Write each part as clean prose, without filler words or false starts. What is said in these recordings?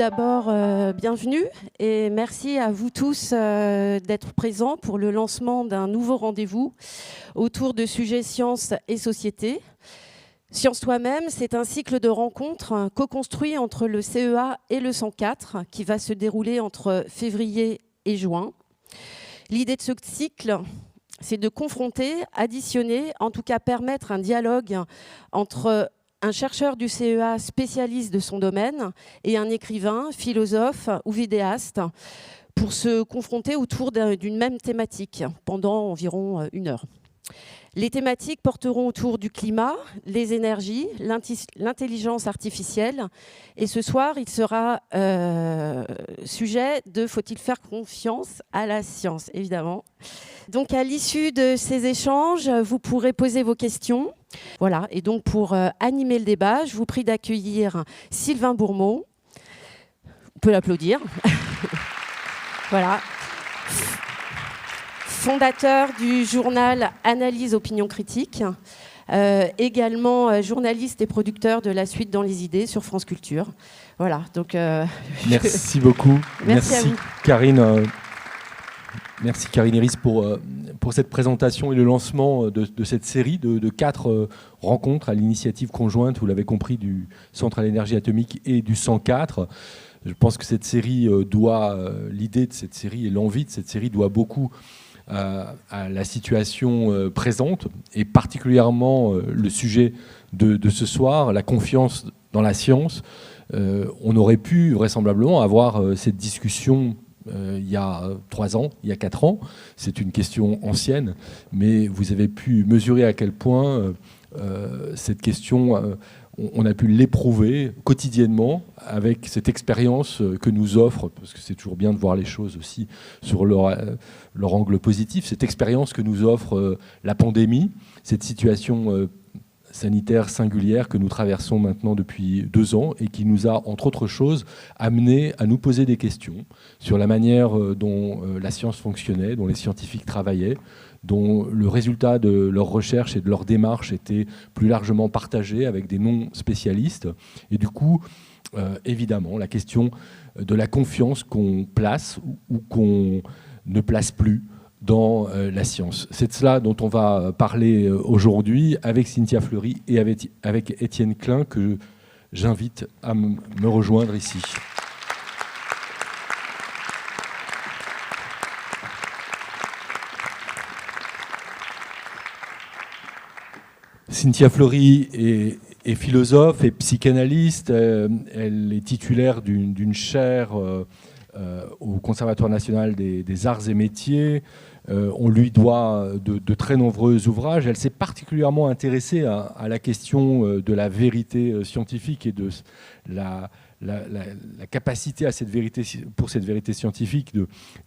d'abord, bienvenue et merci à vous tous d'être présents pour le lancement d'un nouveau rendez-vous autour de sujets sciences et société. Science toi-même, c'est un cycle de rencontres co-construit entre le CEA et le 104 qui va se dérouler entre février et juin. L'idée de ce cycle, c'est de confronter, additionner, en tout cas permettre un dialogue entre un chercheur du CEA spécialiste de son domaine et un écrivain, philosophe ou vidéaste pour se confronter autour d'une même thématique pendant environ 1 heure. Les thématiques porteront autour du climat, les énergies, l'intelligence artificielle. Et ce soir, il sera sujet de « Faut-il faire confiance à la science ?» évidemment. Donc, à l'issue de ces échanges, vous pourrez poser vos questions. Voilà. Et donc, pour animer le débat, je vous prie d'accueillir Sylvain Bourmeau. On peut l'applaudir. Voilà. Fondateur du journal Analyse Opinion Critique, également journaliste et producteur de La Suite dans les idées sur France Culture. Voilà, donc... Merci beaucoup. Merci Karine. Merci Karine Iris pour cette présentation et le lancement de cette série de 4 rencontres à l'initiative conjointe, vous l'avez compris, du Centre à l'énergie atomique et du 104. Je pense que cette série l'idée de cette série et l'envie de cette série doit beaucoup à la situation présente et particulièrement le sujet de ce soir, la confiance dans la science. On aurait pu vraisemblablement avoir cette discussion il y a 3 ans, il y a 4 ans. C'est une question ancienne, mais vous avez pu mesurer à quel point cette question... on a pu l'éprouver quotidiennement avec cette expérience que nous offre, parce que c'est toujours bien de voir les choses aussi sur leur angle positif, cette expérience que nous offre la pandémie, cette situation sanitaire singulière que nous traversons maintenant depuis 2 ans et qui nous a, entre autres choses, amené à nous poser des questions sur la manière dont la science fonctionnait, dont les scientifiques travaillaient, dont le résultat de leurs recherches et de leurs démarches était plus largement partagé avec des non-spécialistes. Et du coup, évidemment, la question de la confiance qu'on place ou qu'on ne place plus dans la science. C'est de cela dont on va parler aujourd'hui avec Cynthia Fleury et avec Étienne Klein, que j'invite à me rejoindre ici. Cynthia Fleury est philosophe et psychanalyste. Elle est titulaire d'une chaire au Conservatoire national des arts et métiers. On lui doit de très nombreux ouvrages. Elle s'est particulièrement intéressée à la question de la vérité scientifique et de la capacité à pour cette vérité scientifique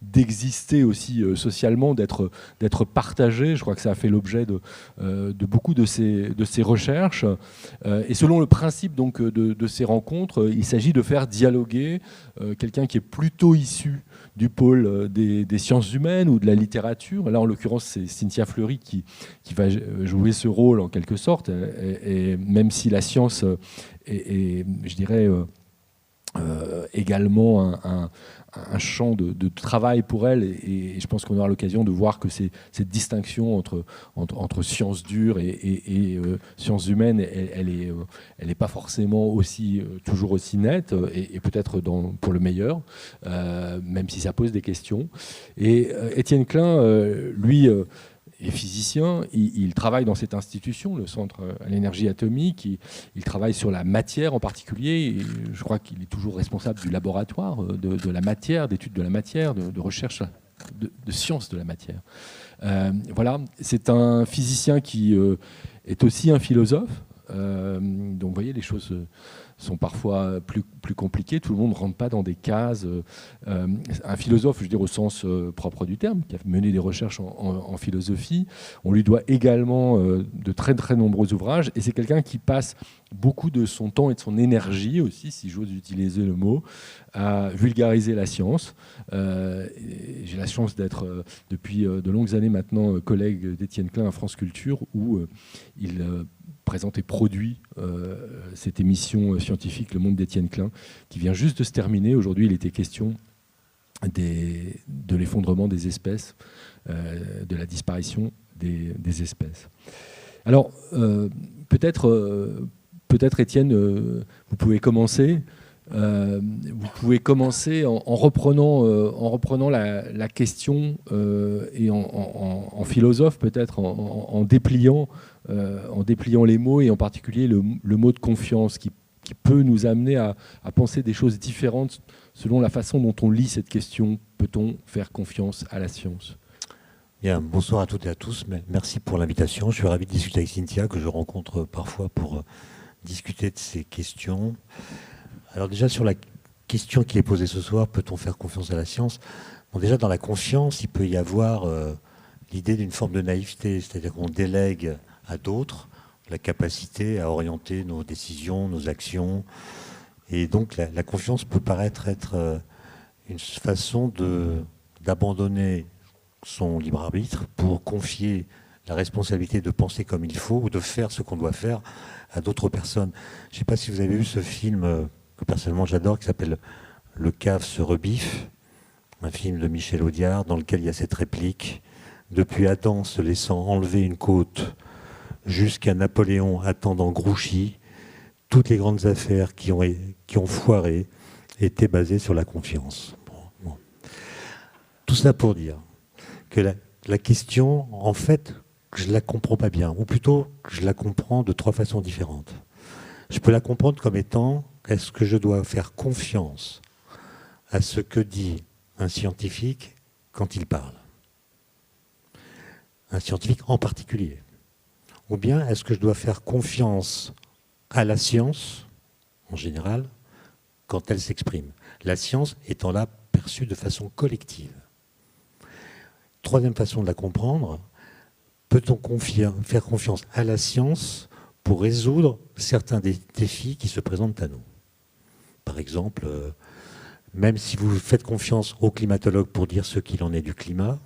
d'exister aussi socialement, d'être partagée. Je crois que ça a fait l'objet de beaucoup de ces recherches. Et selon le principe donc, de ces rencontres, il s'agit de faire dialoguer quelqu'un qui est plutôt issu du pôle des sciences humaines ou de la littérature. Là, en l'occurrence, c'est Cynthia Fleury qui va jouer ce rôle en quelque sorte. Et même si la science est je dirais... également un champ de travail pour elle et je pense qu'on aura l'occasion de voir que cette distinction entre sciences dures et sciences humaines, elle est pas forcément toujours aussi nette et peut-être pour le meilleur, même si ça pose des questions. Et Étienne Klein, lui... est physicien, il travaille dans cette institution, le Centre à l'énergie atomique, il travaille sur la matière en particulier, et je crois qu'il est toujours responsable du laboratoire de la matière, d'études de la matière, de recherche, de sciences de la matière. Voilà, c'est un physicien qui est aussi un philosophe, donc vous voyez, les choses... sont parfois plus compliquées. Tout le monde ne rentre pas dans des cases. Un philosophe, je veux dire au sens propre du terme, qui a mené des recherches en philosophie, on lui doit également de très très nombreux ouvrages. Et c'est quelqu'un qui passe beaucoup de son temps et de son énergie aussi, si j'ose utiliser le mot, à vulgariser la science. J'ai la chance d'être depuis de longues années maintenant collègue d'Étienne Klein à France Culture, où il présente et produit cette émission scientifique Le Monde d'Étienne Klein, qui vient juste de se terminer. Aujourd'hui, il était question de l'effondrement des espèces, de la disparition des espèces. Alors, peut-être Étienne, vous pouvez commencer. Vous pouvez commencer en reprenant la question et en philosophe peut-être, en dépliant les mots et en particulier le mot de confiance qui peut nous amener à penser des choses différentes selon la façon dont on lit cette question. Peut-on faire confiance à la science ? Bien, bonsoir à toutes et à tous. Merci pour l'invitation. Je suis ravi de discuter avec Cynthia, que je rencontre parfois pour discuter de ces questions. Alors déjà, sur la question qui est posée ce soir, peut-on faire confiance à la science ? Bon, déjà, dans la confiance, il peut y avoir l'idée d'une forme de naïveté, c'est-à-dire qu'on délègue à d'autres la capacité à orienter nos décisions, nos actions. Et donc, la confiance peut paraître être une façon d'abandonner son libre arbitre pour confier la responsabilité de penser comme il faut ou de faire ce qu'on doit faire à d'autres personnes. Je ne sais pas si vous avez vu ce film que personnellement j'adore, qui s'appelle « Le cave se rebiffe », un film de Michel Audiard dans lequel il y a cette réplique « Depuis Adam se laissant enlever une côte jusqu'à Napoléon attendant Grouchy, toutes les grandes affaires qui ont foiré étaient basées sur la confiance. » Bon. Tout ça pour dire que la question, en fait, je ne la comprends pas bien, ou plutôt, je la comprends de trois façons différentes. Je peux la comprendre comme étant, est-ce que je dois faire confiance à ce que dit un scientifique quand il parle ? Un scientifique en particulier. Ou bien, est-ce que je dois faire confiance à la science, en général, quand elle s'exprime ? La science étant là perçue de façon collective. Troisième façon de la comprendre, peut-on faire confiance à la science pour résoudre certains des défis qui se présentent à nous ? Par exemple, même si vous faites confiance aux climatologues pour dire ce qu'il en est du climat,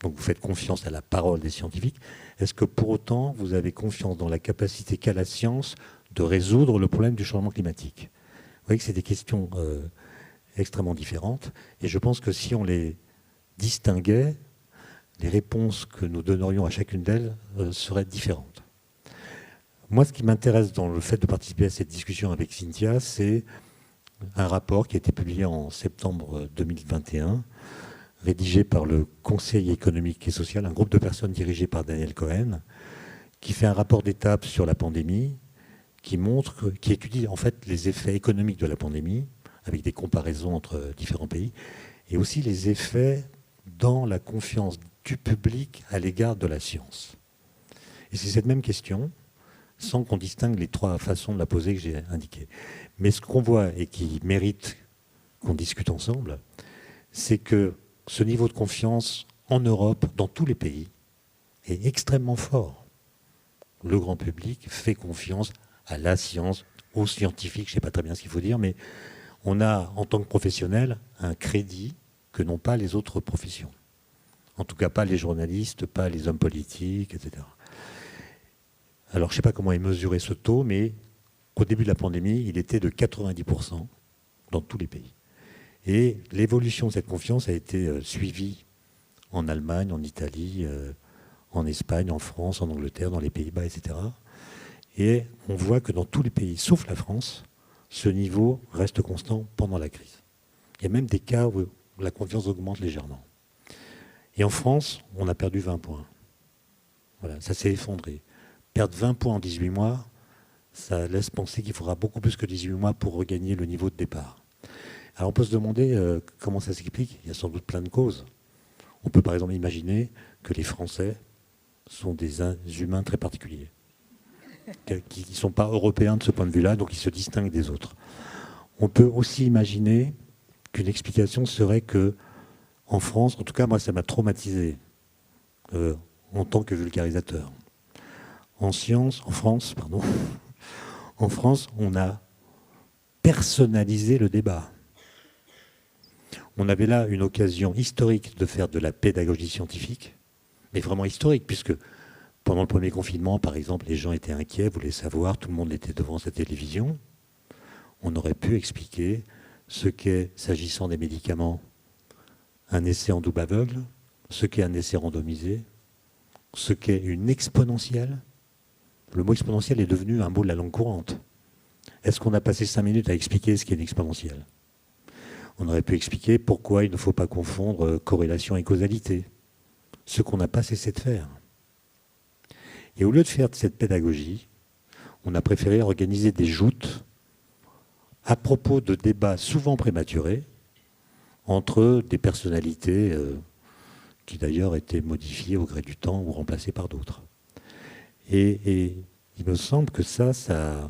donc vous faites confiance à la parole des scientifiques, est-ce que pour autant vous avez confiance dans la capacité qu'a la science de résoudre le problème du changement climatique ? Vous voyez que c'est des questions extrêmement différentes, et je pense que si on les distinguait, les réponses que nous donnerions à chacune d'elles seraient différentes. Moi, ce qui m'intéresse dans le fait de participer à cette discussion avec Cynthia, c'est un rapport qui a été publié en septembre 2021, rédigé par le Conseil économique et social, un groupe de personnes dirigé par Daniel Cohen, qui fait un rapport d'étape sur la pandémie, qui étudie en fait les effets économiques de la pandémie, avec des comparaisons entre différents pays, et aussi les effets dans la confiance du public à l'égard de la science. Et c'est cette même question, sans qu'on distingue les trois façons de la poser que j'ai indiquées. Mais ce qu'on voit et qui mérite qu'on discute ensemble, c'est que ce niveau de confiance en Europe, dans tous les pays, est extrêmement fort. Le grand public fait confiance à la science, aux scientifiques, je ne sais pas très bien ce qu'il faut dire, mais on a, en tant que professionnel, un crédit que n'ont pas les autres professions. En tout cas, pas les journalistes, pas les hommes politiques, etc. Alors, je ne sais pas comment est mesuré ce taux, mais au début de la pandémie, il était de 90% dans tous les pays. Et l'évolution de cette confiance a été suivie en Allemagne, en Italie, en Espagne, en France, en Angleterre, dans les Pays-Bas, etc. Et on voit que dans tous les pays, sauf la France, ce niveau reste constant pendant la crise. Il y a même des cas où la confiance augmente légèrement. Et en France, on a perdu 20 points. Voilà, ça s'est effondré. Perdre 20 points en 18 mois, ça laisse penser qu'il faudra beaucoup plus que 18 mois pour regagner le niveau de départ. Alors on peut se demander comment ça s'explique. Il y a sans doute plein de causes. On peut par exemple imaginer que les Français sont des humains très particuliers, qui ne sont pas européens de ce point de vue-là, donc ils se distinguent des autres. On peut aussi imaginer qu'une explication serait que en France, en tout cas moi ça m'a traumatisé en tant que vulgarisateur. En France, on a personnalisé le débat. On avait là une occasion historique de faire de la pédagogie scientifique, mais vraiment historique, puisque Pendant le premier confinement, par exemple, les gens étaient inquiets, voulaient savoir, tout le monde était devant sa télévision. On aurait pu expliquer ce qu'est, s'agissant des médicaments, un essai en double aveugle, ce qu'est un essai randomisé, ce qu'est une exponentielle. Le mot exponentielle est devenu un mot de la langue courante. Est-ce qu'on a passé 5 minutes à expliquer ce qu'est une exponentielle? On aurait pu expliquer pourquoi il ne faut pas confondre corrélation et causalité, ce qu'on n'a pas cessé de faire. Et au lieu de faire de cette pédagogie, on a préféré organiser des joutes à propos de débats souvent prématurés entre des personnalités qui d'ailleurs étaient modifiées au gré du temps ou remplacées par d'autres. Et il me semble que ça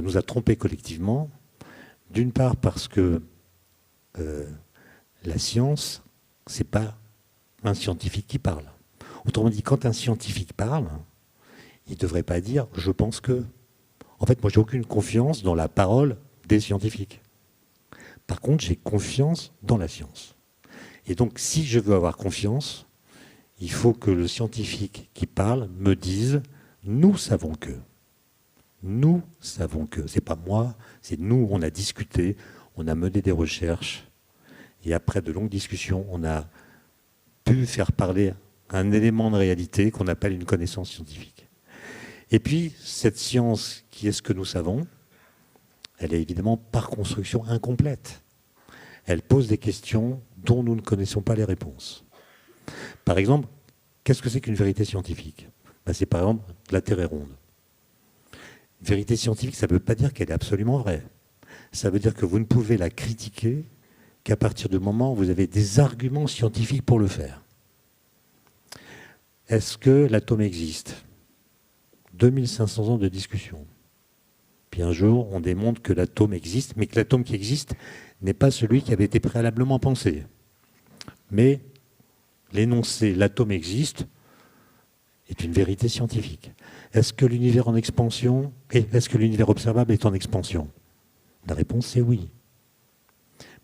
nous a trompés collectivement, d'une part parce que la science, c'est pas un scientifique qui parle. Autrement dit, quand un scientifique parle, il ne devrait pas dire « je pense que ». En fait, moi, j'ai aucune confiance dans la parole des scientifiques. Par contre, j'ai confiance dans la science. Et donc, si je veux avoir confiance, il faut que le scientifique qui parle me dise « nous savons que ». Nous savons que. C'est pas moi, c'est nous. On a discuté, on a mené des recherches. Et après de longues discussions, on a pu faire parler un élément de réalité qu'on appelle une connaissance scientifique. Et puis, cette science qui est ce que nous savons, elle est évidemment par construction incomplète. Elle pose des questions dont nous ne connaissons pas les réponses. Par exemple, qu'est-ce que c'est qu'une vérité scientifique? C'est par exemple, la Terre est ronde. Une vérité scientifique, ça ne veut pas dire qu'elle est absolument vraie. Ça veut dire que vous ne pouvez la critiquer qu'à partir du moment où vous avez des arguments scientifiques pour le faire. Est-ce que l'atome existe? 2500 ans de discussion. Puis un jour, on démontre que l'atome existe, mais que l'atome qui existe n'est pas celui qui avait été préalablement pensé. Mais l'énoncé « l'atome existe » est une vérité scientifique. Est-ce que l'univers en expansion, est-ce que l'univers observable est en expansion? La réponse, c'est oui.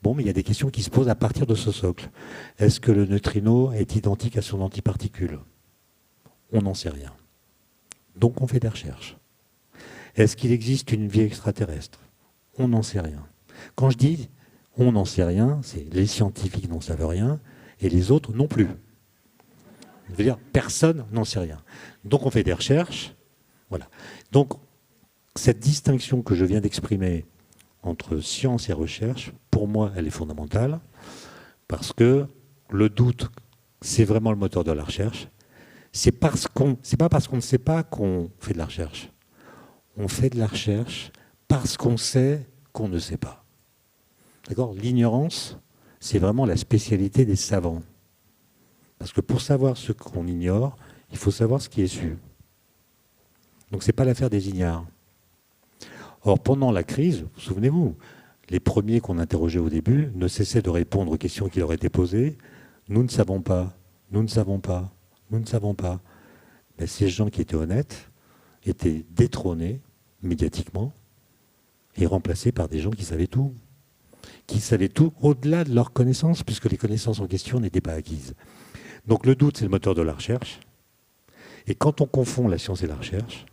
Bon, mais il y a des questions qui se posent à partir de ce socle. Est-ce que le neutrino est identique à son antiparticule? On n'en sait rien. Donc on fait des recherches. Est-ce qu'il existe une vie extraterrestre? On n'en sait rien. Quand je dis on n'en sait rien, c'est les scientifiques n'en savent rien et les autres non plus. Je veux dire, personne n'en sait rien. Donc on fait des recherches. Voilà. Donc cette distinction que je viens d'exprimer entre science et recherche, pour moi, elle est fondamentale parce que le doute, c'est vraiment le moteur de la recherche. C'est pas parce qu'on ne sait pas qu'on fait de la recherche. On fait de la recherche parce qu'on sait qu'on ne sait pas. D'accord? L'ignorance, c'est vraiment la spécialité des savants. Parce que pour savoir ce qu'on ignore, il faut savoir ce qui est su. Donc ce n'est pas l'affaire des ignares. Or, pendant la crise, souvenez-vous, les premiers qu'on interrogeait au début ne cessaient de répondre aux questions qui leur étaient posées. Nous ne savons pas, nous ne savons pas, nous ne savons pas. Mais ces gens qui étaient honnêtes étaient détrônés médiatiquement et remplacés par des gens qui savaient tout au-delà de leurs connaissances, puisque les connaissances en question n'étaient pas acquises. Donc le doute, c'est le moteur de la recherche. Et quand on confond la science et la recherche,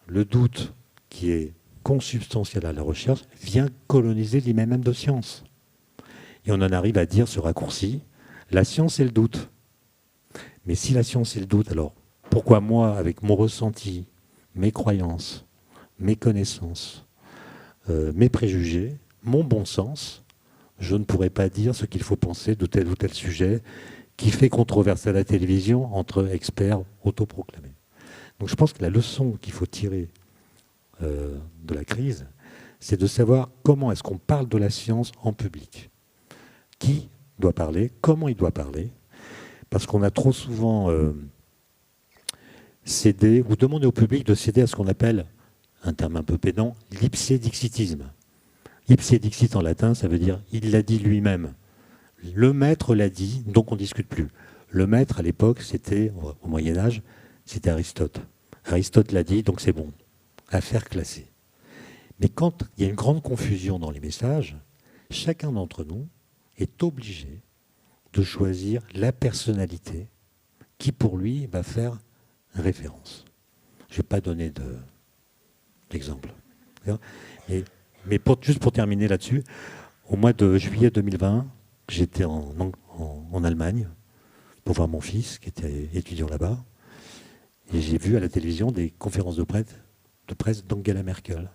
le doute qui est consubstantiel à la recherche vient coloniser l'image même de science. Et on en arrive à dire ce raccourci, la science c'est le doute. Mais si la science c'est le doute, alors pourquoi moi, avec mon ressenti, mes croyances, mes connaissances, mes préjugés, mon bon sens, je ne pourrais pas dire ce qu'il faut penser de tel ou tel sujet qui fait controverse à la télévision entre experts autoproclamés. Donc je pense que la leçon qu'il faut tirer de la crise, c'est de savoir comment est-ce qu'on parle de la science en public. Qui doit parler? Comment il doit parler? Parce qu'on a trop souvent cédé ou demandé au public de céder à ce qu'on appelle, un terme un peu pédant, l'ipsédixitisme. Ipse dixit en latin, ça veut dire « il l'a dit lui-même ». Le maître l'a dit, donc on ne discute plus. Le maître, à l'époque, c'était, au Moyen-Âge, c'était Aristote. Aristote l'a dit, donc c'est bon. Affaire classée. Mais quand il y a une grande confusion dans les messages, chacun d'entre nous est obligé de choisir la personnalité qui, pour lui, va faire référence. Je ne vais pas donner d'exemple. Mais juste pour terminer là-dessus, au mois de juillet 2020, j'étais en Allemagne pour voir mon fils qui était étudiant là-bas. Et j'ai vu à la télévision des conférences de presse d'Angela Merkel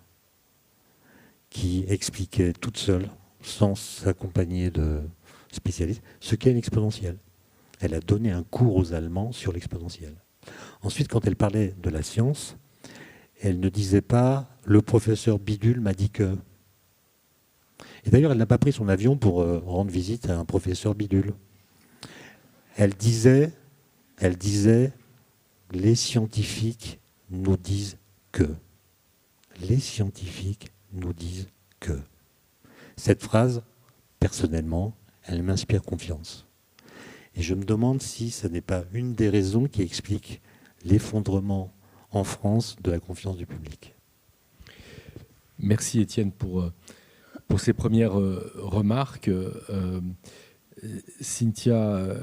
qui expliquait toute seule, sans s'accompagner de spécialistes, ce qu'est une exponentielle. Elle a donné un cours aux Allemands sur l'exponentielle. Ensuite, quand elle parlait de la science, elle ne disait pas « le professeur Bidule m'a dit que ». Et d'ailleurs, elle n'a pas pris son avion pour rendre visite à un professeur Bidule. Elle disait « les scientifiques nous disent que ». Les scientifiques nous disent que. Cette phrase, personnellement, elle m'inspire confiance. Et je me demande si ce n'est pas une des raisons qui explique l'effondrement en France de la confiance du public. Merci Étienne pour ces premières remarques. Cynthia,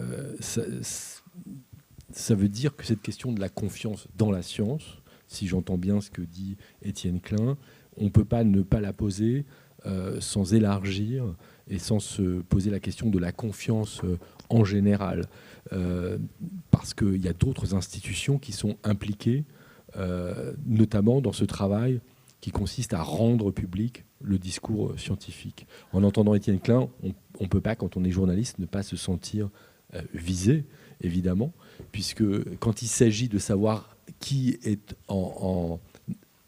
ça veut dire que cette question de la confiance dans la science, si j'entends bien ce que dit Étienne Klein, on ne peut pas ne pas la poser sans élargir et sans se poser la question de la confiance en général. Parce qu'il y a d'autres institutions qui sont impliquées, notamment dans ce travail qui consiste à rendre public le discours scientifique. En entendant Étienne Klein, on ne peut pas, quand on est journaliste, ne pas se sentir visé, évidemment, puisque quand il s'agit de savoir qui est en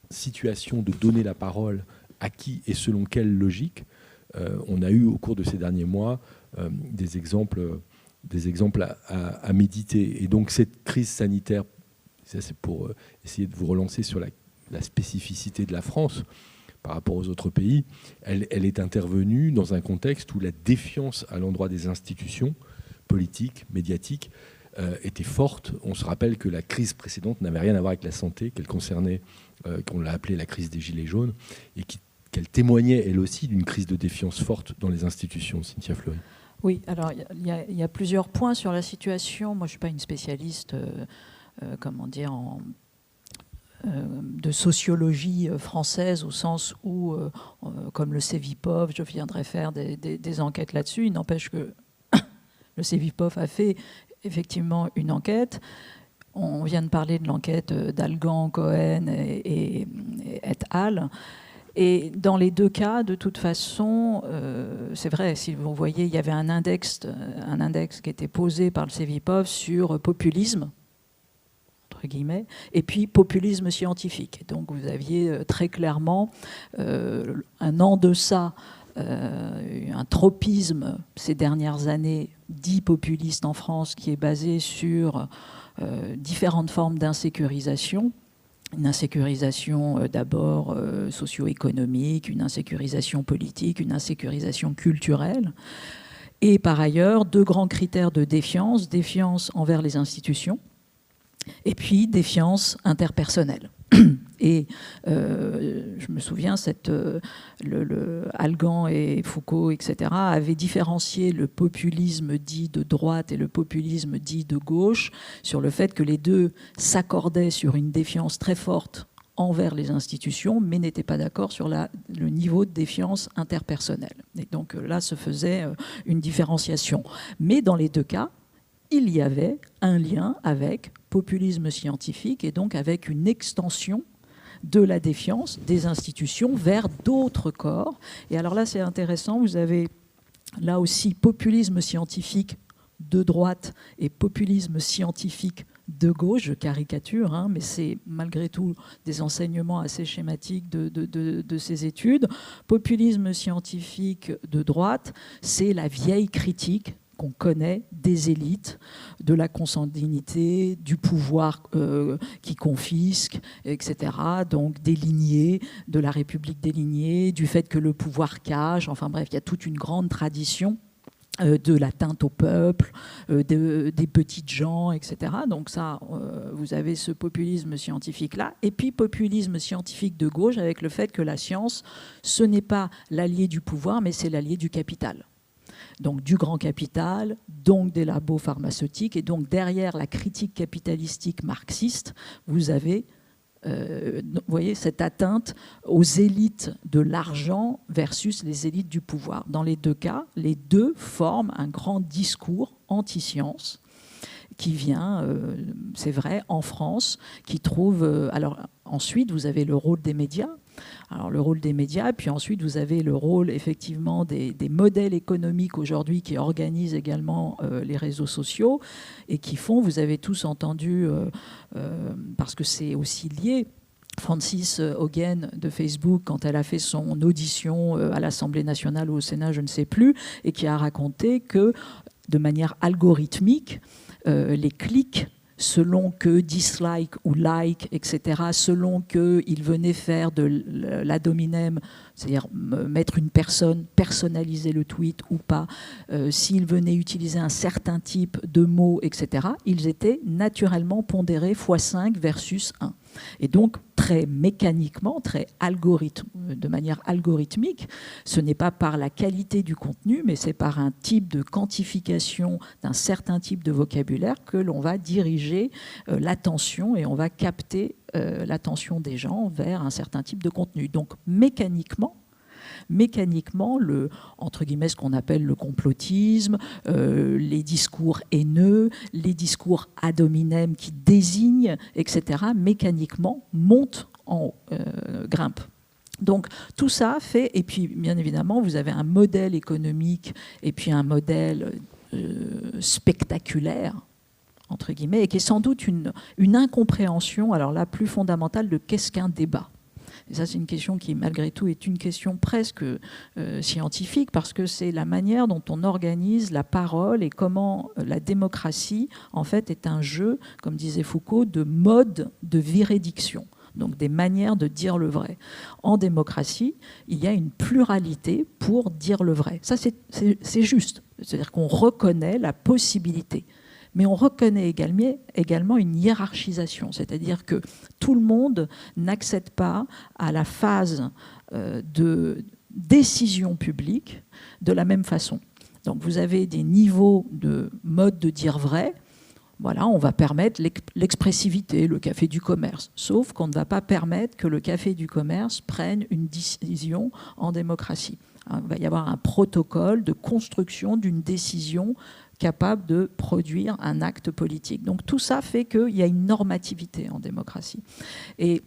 situation de donner la parole à qui et selon quelle logique, on a eu au cours de ces derniers mois des exemples à méditer. Et donc cette crise sanitaire, ça c'est pour essayer de vous relancer sur la spécificité de la France par rapport aux autres pays, elle est intervenue dans un contexte où la défiance à l'endroit des institutions politiques, médiatiques, était forte. On se rappelle que la crise précédente n'avait rien à voir avec la santé, qu'elle concernait, qu'on l'a appelée la crise des Gilets jaunes, et qu'elle témoignait, elle aussi, d'une crise de défiance forte dans les institutions. Cynthia Fleury. Oui, alors il y a plusieurs points sur la situation. Moi, je ne suis pas une spécialiste, de sociologie française, au sens où, comme le Cevipof, je viendrai faire des enquêtes là-dessus. Il n'empêche que le Cevipof a fait effectivement une enquête. On vient de parler de l'enquête d'Algan, Cohen et et al. Et dans les deux cas, de toute façon, c'est vrai, si vous voyez, il y avait un index qui était posé par le Cevipof sur populisme, entre guillemets, et puis populisme scientifique. Donc vous aviez très clairement un en deçà, un tropisme ces dernières années dit populiste en France qui est basé sur différentes formes d'insécurisation. Une insécurisation d'abord socio-économique, une insécurisation politique, une insécurisation culturelle. Et par ailleurs, deux grands critères de défiance. Défiance envers les institutions et puis défiance interpersonnelle. Et je me souviens, Algan et Foucault, etc., avaient différencié le populisme dit de droite et le populisme dit de gauche sur le fait que les deux s'accordaient sur une défiance très forte envers les institutions, mais n'étaient pas d'accord sur le niveau de défiance interpersonnelle. Et donc là, se faisait une différenciation. Mais dans les deux cas, il y avait un lien avec populisme scientifique et donc avec une extension de la défiance des institutions vers d'autres corps. Et alors là, c'est intéressant, vous avez là aussi populisme scientifique de droite et populisme scientifique de gauche, je caricature, hein, mais c'est malgré tout des enseignements assez schématiques de ces études. Populisme scientifique de droite, c'est la vieille critique qu'on connaît des élites, de la consanguinité, du pouvoir qui confisque, etc. Donc des lignées, de la République des lignées, du fait que le pouvoir cache. Enfin bref, il y a toute une grande tradition de l'atteinte au peuple, des petites gens, etc. Donc ça, vous avez ce populisme scientifique-là. Et puis populisme scientifique de gauche avec le fait que la science, ce n'est pas l'allié du pouvoir, mais c'est l'allié du capital. donc du grand capital, donc des labos pharmaceutiques, et donc derrière la critique capitalistique marxiste, vous avez vous voyez, cette atteinte aux élites de l'argent versus les élites du pouvoir. Dans les deux cas, les deux forment un grand discours anti-science qui vient, c'est vrai, en France, qui trouve... alors ensuite, vous avez le rôle des médias. Alors le rôle des médias, puis ensuite vous avez le rôle effectivement des modèles économiques aujourd'hui qui organisent également les réseaux sociaux et qui font, vous avez tous entendu, parce que c'est aussi lié, Frances Haugen de Facebook, quand elle a fait son audition à l'Assemblée nationale ou au Sénat, je ne sais plus, et qui a raconté que de manière algorithmique, les clics, selon que dislike ou like, etc., selon qu'il venait faire de l'ad hominem, c'est-à-dire mettre une personne, personnaliser le tweet ou pas, s'il venait utiliser un certain type de mots, etc., ils étaient naturellement pondérés x5 versus 1. Et donc, très mécaniquement, de manière algorithmique, ce n'est pas par la qualité du contenu, mais c'est par un type de quantification d'un certain type de vocabulaire que l'on va diriger l'attention et on va capter l'attention des gens vers un certain type de contenu. Donc, mécaniquement, entre guillemets, ce qu'on appelle le complotisme, les discours haineux, les discours ad hominem qui désignent, etc., mécaniquement montent en haut, grimpent. Donc tout ça fait, et puis bien évidemment, vous avez un modèle économique et puis un modèle spectaculaire, entre guillemets, et qui est sans doute une incompréhension, alors là, plus fondamentale de qu'est-ce qu'un débat. Et ça, c'est une question qui, malgré tout, est une question presque scientifique, parce que c'est la manière dont on organise la parole et comment la démocratie, en fait, est un jeu, comme disait Foucault, de modes de virédiction. Donc des manières de dire le vrai. En démocratie, il y a une pluralité pour dire le vrai. Ça, c'est juste. C'est-à-dire qu'on reconnaît la possibilité. Mais on reconnaît également une hiérarchisation, c'est-à-dire que tout le monde n'accède pas à la phase de décision publique de la même façon. Donc vous avez des niveaux de mode de dire vrai. Voilà, on va permettre l'expressivité, le café du commerce, sauf qu'on ne va pas permettre que le café du commerce prenne une décision en démocratie. Il va y avoir un protocole de construction d'une décision capable de produire un acte politique. Donc tout ça fait qu'il y a une normativité en démocratie. Et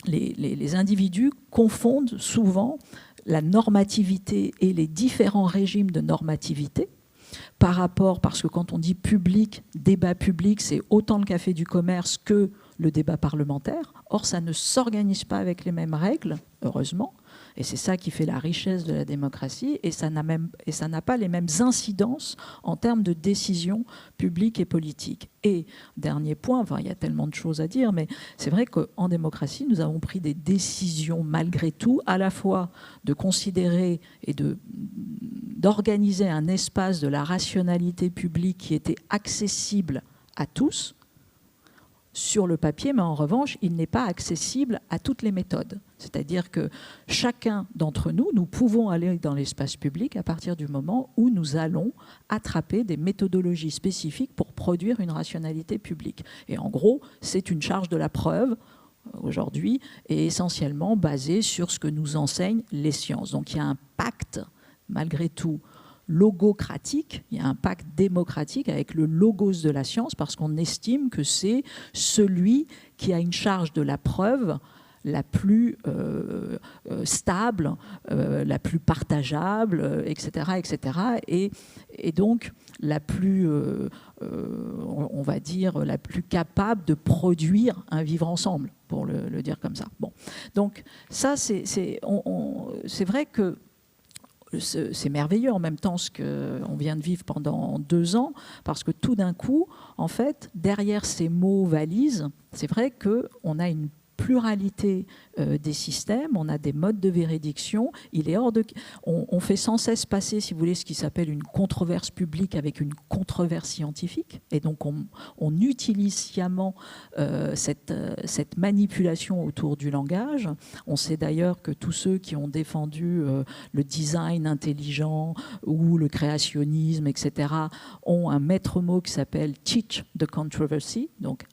les individus confondent souvent la normativité et les différents régimes de normativité par rapport, parce que quand on dit public, débat public, c'est autant le café du commerce que le débat parlementaire. Or, ça ne s'organise pas avec les mêmes règles, heureusement. Et c'est ça qui fait la richesse de la démocratie, et ça n'a pas les mêmes incidences en termes de décisions publiques et politiques. Et dernier point, enfin il y a tellement de choses à dire, mais c'est vrai qu'en démocratie, nous avons pris des décisions malgré tout, à la fois de considérer et d'organiser un espace de la rationalité publique qui était accessible à tous, sur le papier, mais en revanche, il n'est pas accessible à toutes les méthodes. C'est-à-dire que chacun d'entre nous, nous pouvons aller dans l'espace public à partir du moment où nous allons attraper des méthodologies spécifiques pour produire une rationalité publique. Et en gros, c'est une charge de la preuve aujourd'hui et essentiellement basée sur ce que nous enseignent les sciences. Donc il y a un pacte, malgré tout, logocratique, il y a un pacte démocratique avec le logos de la science parce qu'on estime que c'est celui qui a une charge de la preuve la plus stable, la plus partageable, etc., etc. Et donc la plus, on va dire, la plus capable de produire un vivre ensemble, pour le dire comme ça. Bon. Donc ça, c'est vrai que c'est merveilleux en même temps ce qu'on vient de vivre pendant 2 ans, parce que tout d'un coup, en fait, derrière ces mots valises, c'est vrai qu'on a une pluralité des systèmes, on a des modes de véridiction. On fait sans cesse passer, si vous voulez, ce qui s'appelle une controverse publique avec une controverse scientifique. Et donc, on utilise sciemment cette manipulation autour du langage. On sait d'ailleurs que tous ceux qui ont défendu le design intelligent ou le créationnisme, etc., ont un maître mot qui s'appelle « teach the controversy », donc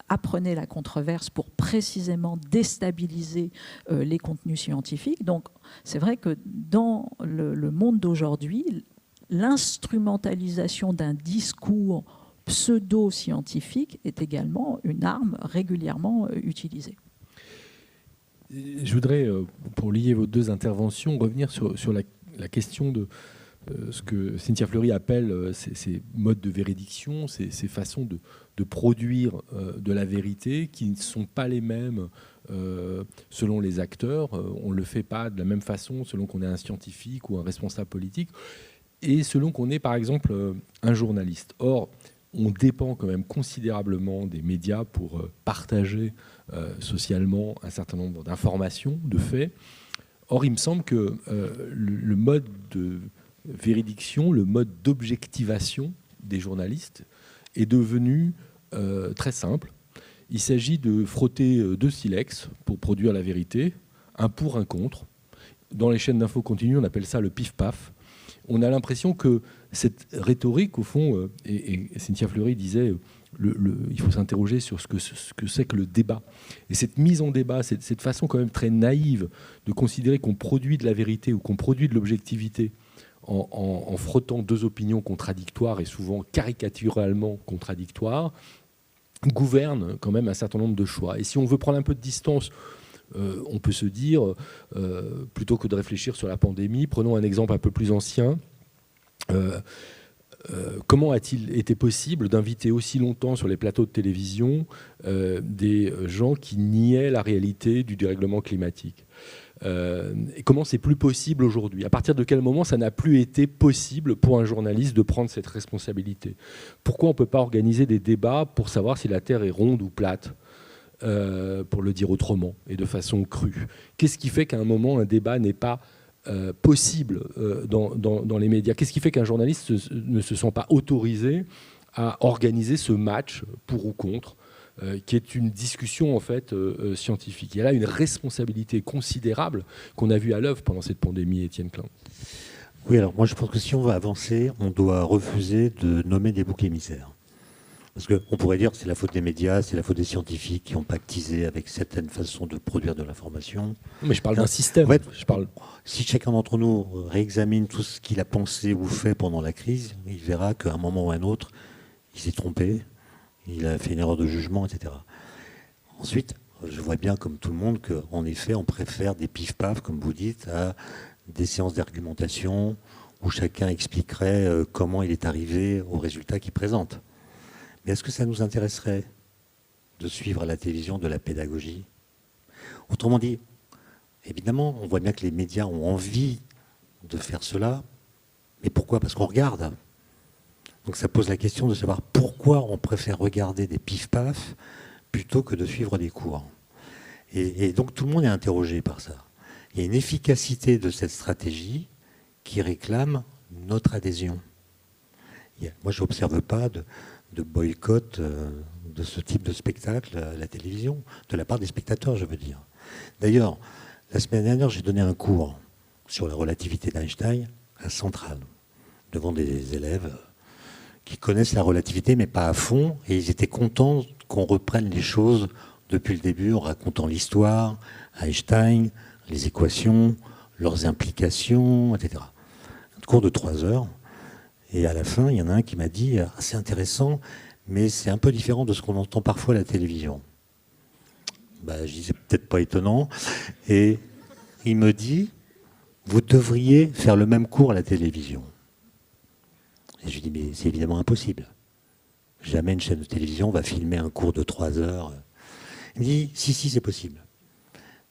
apprenez la controverse pour précisément déstabiliser les contenus scientifiques. Donc, c'est vrai que dans le monde d'aujourd'hui, l'instrumentalisation d'un discours pseudo-scientifique est également une arme régulièrement utilisée. Je voudrais, pour lier vos deux interventions, revenir sur la question de ce que Cynthia Fleury appelle ces modes de véridiction, ces façons de produire de la vérité qui ne sont pas les mêmes selon les acteurs. On ne le fait pas de la même façon selon qu'on est un scientifique ou un responsable politique et selon qu'on est par exemple un journaliste. Or, on dépend quand même considérablement des médias pour partager socialement un certain nombre d'informations, de faits. Or, il me semble que le mode de véridiction, le mode d'objectivation des journalistes est devenu très simple. Il s'agit de frotter deux silex pour produire la vérité, un pour, un contre. Dans les chaînes d'infos continues, on appelle ça le pif-paf. On a l'impression que cette rhétorique, au fond, et Cynthia Fleury disait il faut s'interroger sur ce que c'est que le débat. Et cette mise en débat, cette façon quand même très naïve de considérer qu'on produit de la vérité ou qu'on produit de l'objectivité en frottant deux opinions contradictoires et souvent caricaturalement contradictoires, gouverne quand même un certain nombre de choix. Et si on veut prendre un peu de distance, on peut se dire, plutôt que de réfléchir sur la pandémie, prenons un exemple un peu plus ancien. Comment a-t-il été possible d'inviter aussi longtemps sur les plateaux de télévision des gens qui niaient la réalité du dérèglement climatique ? Et comment c'est plus possible aujourd'hui ? À partir de quel moment ça n'a plus été possible pour un journaliste de prendre cette responsabilité ? Pourquoi on ne peut pas organiser des débats pour savoir si la Terre est ronde ou plate ? Pour le dire autrement et de façon crue. Qu'est-ce qui fait qu'à un moment un débat n'est pas possible dans les médias ? Qu'est-ce qui fait qu'un journaliste ne se sent pas autorisé à organiser ce match pour ou contre, qui est une discussion en fait scientifique ? Il y a là une responsabilité considérable qu'on a vue à l'œuvre pendant cette pandémie, Étienne Klein. Oui, alors moi je pense que si on veut avancer, on doit refuser de nommer des boucs émissaires. Parce qu'on pourrait dire que c'est la faute des médias, c'est la faute des scientifiques qui ont pactisé avec certaines façons de produire de l'information. Mais je parle d'un système. En fait, si chacun d'entre nous réexamine tout ce qu'il a pensé ou fait pendant la crise, il verra qu'à un moment ou à un autre, il s'est trompé, il a fait une erreur de jugement, etc. Ensuite, je vois bien, comme tout le monde, qu'en effet, on préfère des pif-paf, comme vous dites, à des séances d'argumentation où chacun expliquerait comment il est arrivé au résultat qu'il présente. Mais est-ce que ça nous intéresserait de suivre à la télévision de la pédagogie ? Autrement dit, évidemment, on voit bien que les médias ont envie de faire cela, mais pourquoi ? Parce qu'on regarde. Donc ça pose la question de savoir pourquoi on préfère regarder des pif-paf plutôt que de suivre des cours. Et donc tout le monde est interrogé par ça. Il y a une efficacité de cette stratégie qui réclame notre adhésion. Moi, je n'observe pas de boycott de ce type de spectacle à la télévision, de la part des spectateurs, je veux dire. D'ailleurs, la semaine dernière, j'ai donné un cours sur la relativité d'Einstein à Centrale, devant des élèves qui connaissent la relativité, mais pas à fond, et ils étaient contents qu'on reprenne les choses depuis le début, en racontant l'histoire, Einstein, les équations, leurs implications, etc. Un cours de 3 heures. Et à la fin, il y en a un qui m'a dit « c'est intéressant, mais c'est un peu différent de ce qu'on entend parfois à la télévision. » Je dis « c'est peut-être pas étonnant. » Et il me dit « vous devriez faire le même cours à la télévision. » Et je lui dis « mais c'est évidemment impossible. Jamais une chaîne de télévision va filmer un cours de 3 heures. » Il me dit « si, c'est possible. »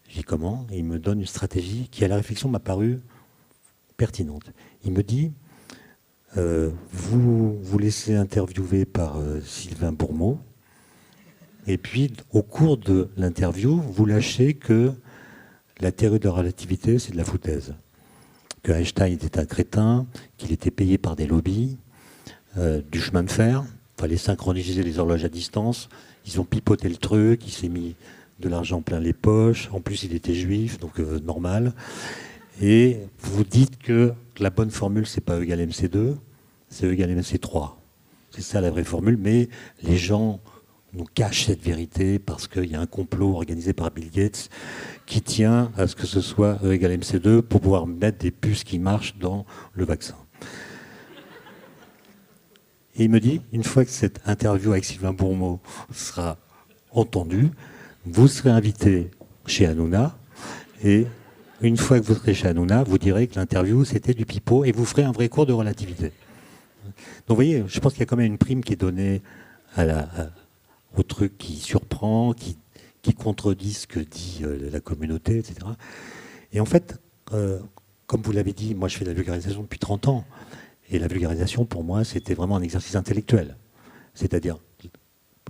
Je dis « comment ?» Et il me donne une stratégie qui, à la réflexion, m'a paru pertinente. Il me dit vous laissez interviewer par Sylvain Bourmeau Et puis, au cours de l'interview, vous lâchez que la théorie de la relativité, c'est de la foutaise. Que Einstein était un crétin, qu'il était payé par des lobbies, du chemin de fer, il fallait synchroniser les horloges à distance, ils ont pipoté le truc, il s'est mis de l'argent plein les poches, en plus il était juif, donc normal. Et vous dites que la bonne formule, c'est pas E égale MC2, c'est E égale MC3. C'est ça la vraie formule, mais les gens nous cachent cette vérité parce qu'il y a un complot organisé par Bill Gates qui tient à ce que ce soit E égale MC2 pour pouvoir mettre des puces qui marchent dans le vaccin. Et il me dit, une fois que cette interview avec Sylvain Bourmeau sera entendue, vous serez invité chez Hanouna, et une fois que vous serez chez Hanouna, vous direz que l'interview c'était du pipeau et vous ferez un vrai cours de relativité. Donc vous voyez, je pense qu'il y a quand même une prime qui est donnée au truc qui surprend, qui contredit ce que dit la communauté, etc. Et en fait, comme vous l'avez dit, moi je fais de la vulgarisation depuis 30 ans. Et la vulgarisation, pour moi, c'était vraiment un exercice intellectuel. C'est-à-dire,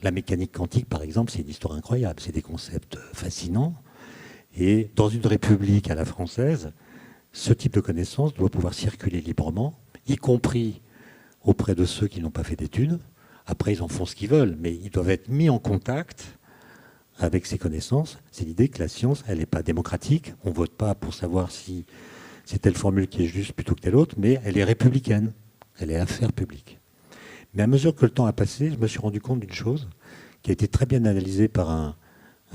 la mécanique quantique, par exemple, c'est une histoire incroyable. C'est des concepts fascinants. Et dans une république à la française, ce type de connaissance doit pouvoir circuler librement, y compris auprès de ceux qui n'ont pas fait d'études. Après, ils en font ce qu'ils veulent, mais ils doivent être mis en contact avec ces connaissances. C'est l'idée que la science, elle n'est pas démocratique. On ne vote pas pour savoir si c'est telle formule qui est juste plutôt que telle autre, mais elle est républicaine. Elle est affaire publique. Mais à mesure que le temps a passé, je me suis rendu compte d'une chose qui a été très bien analysée par un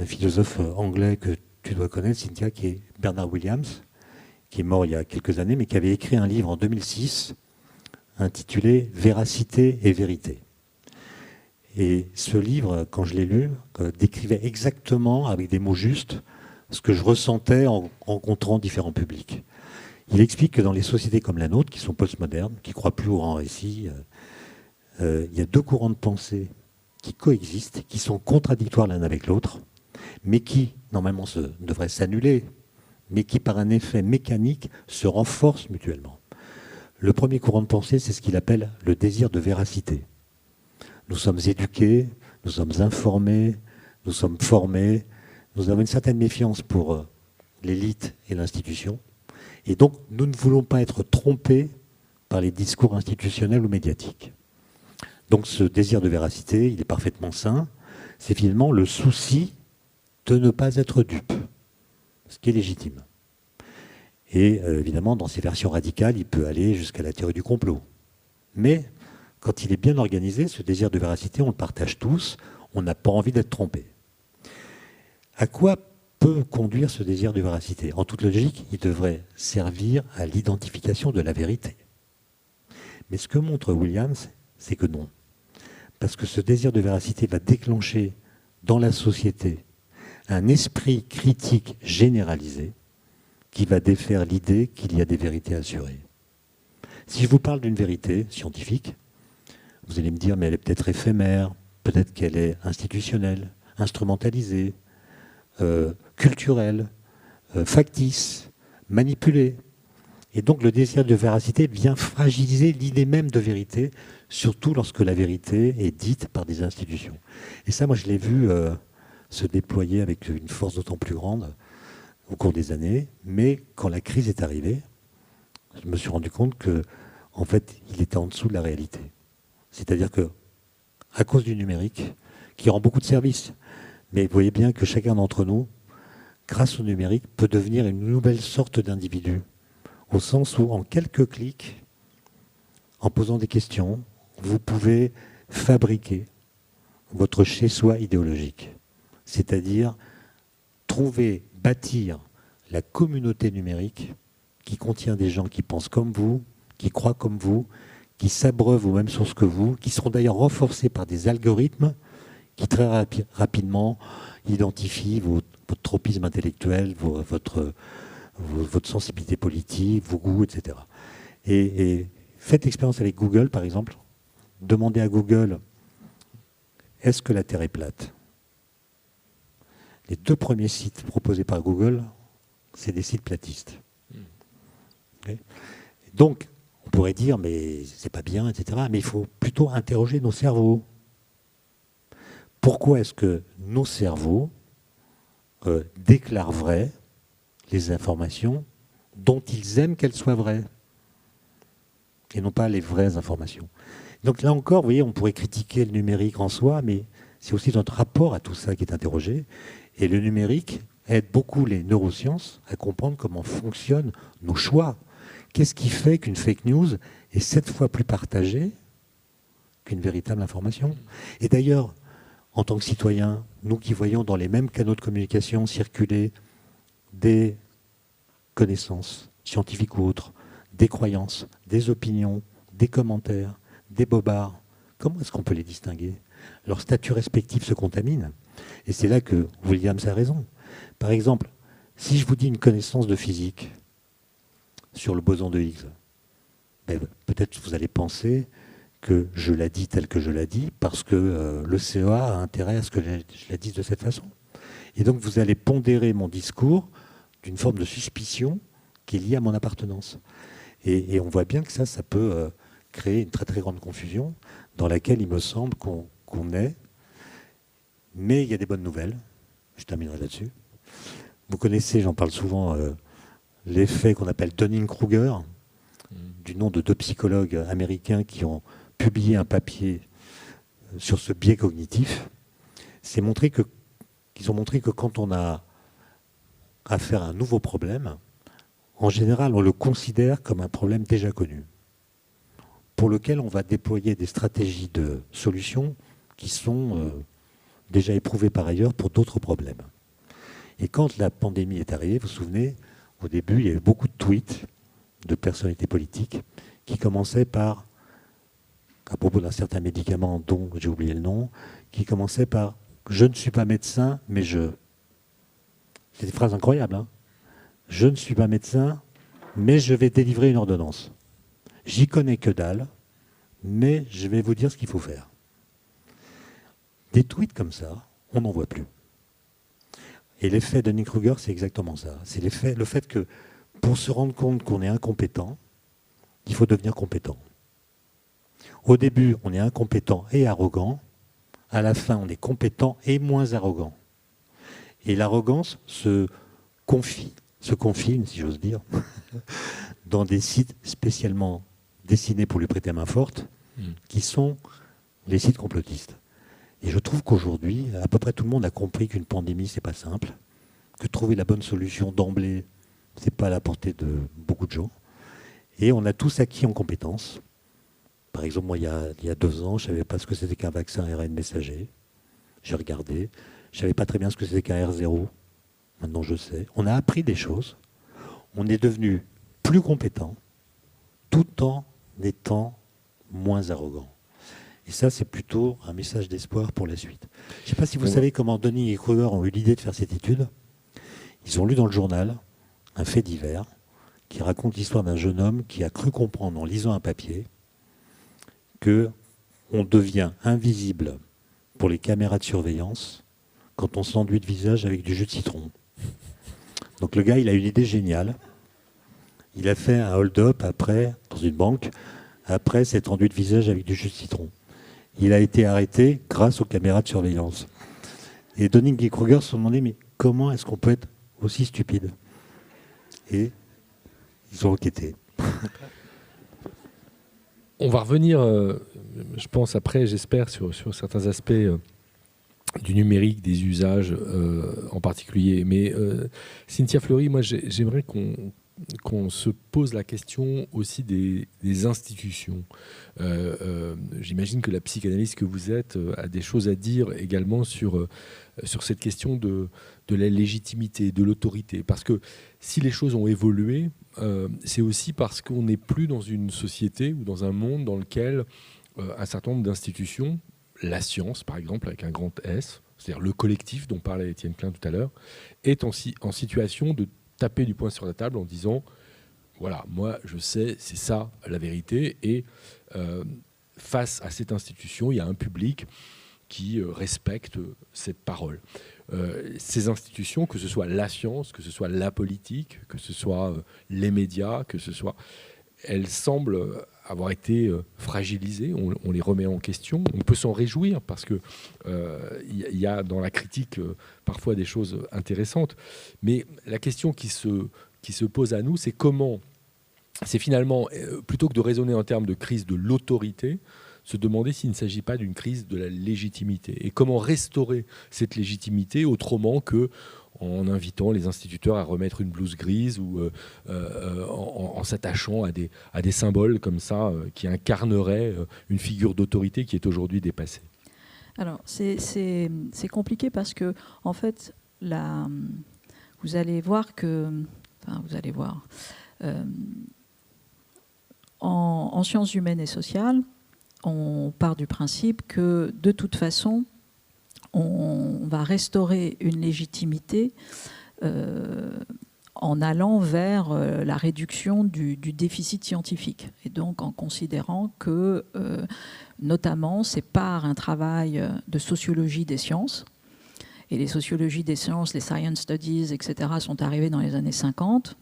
philosophe anglais que tu dois connaître, Cynthia, qui est Bernard Williams, qui est mort il y a quelques années, mais qui avait écrit un livre en 2006 intitulé « Véracité et vérité ». Et ce livre, quand je l'ai lu, décrivait exactement, avec des mots justes, ce que je ressentais en rencontrant différents publics. Il explique que dans les sociétés comme la nôtre, qui sont postmodernes, qui ne croient plus au grand récit, il y a deux courants de pensée qui coexistent, qui sont contradictoires l'un avec l'autre, mais qui, normalement, devraient s'annuler, mais qui, par un effet mécanique, se renforcent mutuellement. Le premier courant de pensée, c'est ce qu'il appelle le désir de véracité. Nous sommes éduqués, nous sommes informés, nous sommes formés, nous avons une certaine méfiance pour l'élite et l'institution. Et donc, nous ne voulons pas être trompés par les discours institutionnels ou médiatiques. Donc, ce désir de véracité, il est parfaitement sain. C'est finalement le souci de ne pas être dupe, ce qui est légitime. Et évidemment, dans ces versions radicales, il peut aller jusqu'à la théorie du complot. Mais, quand il est bien organisé, ce désir de véracité, on le partage tous, on n'a pas envie d'être trompé. À quoi peut conduire ce désir de véracité? En toute logique, il devrait servir à l'identification de la vérité. Mais ce que montre Williams, c'est que non. Parce que ce désir de véracité va déclencher dans la société un esprit critique généralisé qui va défaire l'idée qu'il y a des vérités assurées. Si je vous parle d'une vérité scientifique, vous allez me dire, mais elle est peut-être éphémère, peut-être qu'elle est institutionnelle, instrumentalisée, culturelle, factice, manipulée. Et donc le désir de véracité vient fragiliser l'idée même de vérité, surtout lorsque la vérité est dite par des institutions. Et ça, moi, je l'ai vu se déployer avec une force d'autant plus grande au cours des années. Mais quand la crise est arrivée, je me suis rendu compte que, en fait, il était en dessous de la réalité. C'est-à-dire que, à cause du numérique, qui rend beaucoup de services, mais vous voyez bien que chacun d'entre nous, grâce au numérique, peut devenir une nouvelle sorte d'individu. Au sens où, en quelques clics, en posant des questions, vous pouvez fabriquer votre chez-soi idéologique. C'est-à-dire trouver, bâtir la communauté numérique qui contient des gens qui pensent comme vous, qui croient comme vous, qui s'abreuvent aux mêmes sources que vous, qui seront d'ailleurs renforcés par des algorithmes qui très rapidement identifient votre tropisme intellectuel, votre sensibilité politique, vos goûts, etc. Et faites l'expérience avec Google, par exemple. Demandez à Google, est-ce que la Terre est plate? Les 2 premiers sites proposés par Google, c'est des sites platistes. Okay. Donc, on pourrait dire, mais c'est pas bien, etc. Mais il faut plutôt interroger nos cerveaux. Pourquoi est-ce que nos cerveaux déclarent vraies les informations dont ils aiment qu'elles soient vraies et non pas les vraies informations? Donc là encore, vous voyez, on pourrait critiquer le numérique en soi, mais c'est aussi notre rapport à tout ça qui est interrogé. Et le numérique aide beaucoup les neurosciences à comprendre comment fonctionnent nos choix. Qu'est-ce qui fait qu'une fake news est 7 fois plus partagée qu'une véritable information? Et d'ailleurs, en tant que citoyens, nous qui voyons dans les mêmes canaux de communication circuler des connaissances, scientifiques ou autres, des croyances, des opinions, des commentaires, des bobards, comment est-ce qu'on peut les distinguer? Leurs statuts respectifs se contaminent. Et c'est là que Williams a raison. Par exemple, si je vous dis une connaissance de physique sur le boson de Higgs, peut-être vous allez penser que je la dis telle que je la dis parce que le CEA a intérêt à ce que je la dise de cette façon. Et donc vous allez pondérer mon discours d'une forme de suspicion qui est liée à mon appartenance. Et on voit bien que ça peut créer une très très grande confusion dans laquelle il me semble qu'on est. Mais il y a des bonnes nouvelles. Je terminerai là-dessus. Vous connaissez, j'en parle souvent, l'effet qu'on appelle Dunning-Kruger, du nom de 2 psychologues américains qui ont publié un papier sur ce biais cognitif. Ils ont montré que quand on a affaire à un nouveau problème, en général, on le considère comme un problème déjà connu, pour lequel on va déployer des stratégies de solution qui sont déjà éprouvées par ailleurs pour d'autres problèmes. Et quand la pandémie est arrivée, vous vous souvenez, au début, il y avait beaucoup de tweets de personnalités politiques qui commençaient par, à propos d'un certain médicament dont j'ai oublié le nom, qui commençaient par « Je ne suis pas médecin, mais je... » C'est des phrases incroyables, hein. Je ne suis pas médecin, mais je vais délivrer une ordonnance. J'y connais que dalle, mais je vais vous dire ce qu'il faut faire. Des tweets comme ça, on n'en voit plus. Et l'effet de Dunning-Kruger, c'est exactement ça. C'est le fait que pour se rendre compte qu'on est incompétent, il faut devenir compétent. Au début, on est incompétent et arrogant. À la fin, on est compétent et moins arrogant. Et l'arrogance se confine, si j'ose dire, dans des sites spécialement destinés pour lui prêter main forte, qui sont les sites complotistes. Et je trouve qu'aujourd'hui, à peu près tout le monde a compris qu'une pandémie, c'est pas simple, que trouver la bonne solution d'emblée, c'est pas à la portée de beaucoup de gens. Et on a tous acquis en compétences. Par exemple, moi, il y a 2 ans, je ne savais pas ce que c'était qu'un vaccin ARN messager. J'ai regardé. Je ne savais pas très bien ce que c'était qu'un R0. Maintenant, je sais. On a appris des choses. On est devenu plus compétent tout en étant moins arrogant. Et ça, c'est plutôt un message d'espoir pour la suite. Je ne sais pas si vous savez comment Dunning et Kruger ont eu l'idée de faire cette étude. Ils ont lu dans le journal un fait divers qui raconte l'histoire d'un jeune homme qui a cru comprendre en lisant un papier qu'on devient invisible pour les caméras de surveillance quand on s'enduit le visage avec du jus de citron. Donc le gars, il a une idée géniale. Il a fait un hold-up après, dans une banque, après s'être enduit le visage avec du jus de citron. Il a été arrêté grâce aux caméras de surveillance. Et Dunning et Kruger se sont demandé, mais comment est-ce qu'on peut être aussi stupide? Et ils ont enquêté. On va revenir, je pense, après, j'espère, sur certains aspects du numérique, des usages en particulier. Mais Cynthia Fleury, moi, j'aimerais qu'on se pose la question aussi des institutions. J'imagine que la psychanalyste que vous êtes a des choses à dire également sur cette question de la légitimité, de l'autorité. Parce que si les choses ont évolué, c'est aussi parce qu'on n'est plus dans une société ou dans un monde dans lequel un certain nombre d'institutions, la science par exemple avec un grand S, c'est-à-dire le collectif dont parlait Étienne Klein tout à l'heure, est en situation de taper du poing sur la table en disant voilà, moi je sais, c'est ça la vérité, et face à cette institution, il y a un public qui respecte cette parole. Ces institutions, que ce soit la science, que ce soit la politique, que ce soit les médias, elles semblent avoir été fragilisés, on les remet en question. On peut s'en réjouir parce que y a dans la critique parfois des choses intéressantes. Mais la question qui se pose à nous, c'est comment, c'est finalement, plutôt que de raisonner en termes de crise de l'autorité, se demander s'il ne s'agit pas d'une crise de la légitimité. Et comment restaurer cette légitimité autrement que en invitant les instituteurs à remettre une blouse grise ou en s'attachant à des symboles comme ça qui incarneraient une figure d'autorité qui est aujourd'hui dépassée. Alors, c'est compliqué parce que, en fait, vous allez voir que... Enfin, vous allez voir. En sciences humaines et sociales, on part du principe que, de toute façon, on va restaurer une légitimité en allant vers la réduction du déficit scientifique. Et donc en considérant que, notamment, c'est par un travail de sociologie des sciences, et les sociologies des sciences, les science studies, etc., sont arrivées dans les années 50.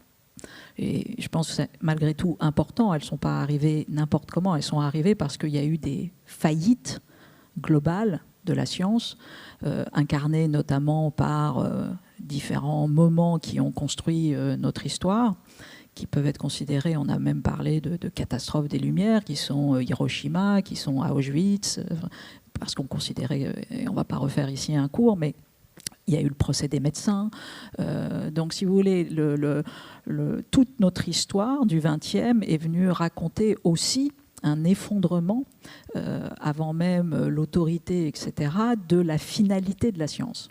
Et je pense que c'est malgré tout important. Elles ne sont pas arrivées n'importe comment. Elles sont arrivées parce qu'il y a eu des faillites globales de la science, incarnée notamment par différents moments qui ont construit notre histoire, qui peuvent être considérés, on a même parlé de catastrophes des Lumières, qui sont Hiroshima, qui sont Auschwitz, parce qu'on considérait, et on ne va pas refaire ici un cours, mais il y a eu le procès des médecins. Donc, si vous voulez, toute notre histoire du XXe est venue raconter aussi un effondrement, avant même l'autorité, etc., de la finalité de la science.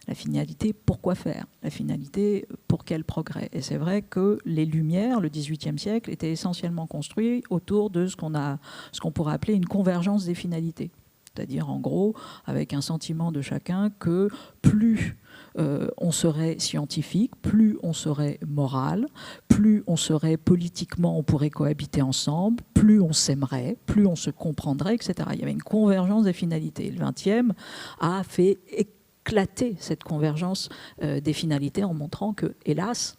La finalité, pourquoi faire? La finalité, pour quel progrès? Et c'est vrai que les Lumières, le XVIIIe siècle, étaient essentiellement construits autour de ce qu'on pourrait appeler une convergence des finalités. C'est-à-dire, en gros, avec un sentiment de chacun que plus on serait scientifique, plus on serait moral, plus on serait politiquement, on pourrait cohabiter ensemble, plus on s'aimerait, plus on se comprendrait, etc. Il y avait une convergence des finalités. Le XXe a fait éclater cette convergence des finalités en montrant que, hélas,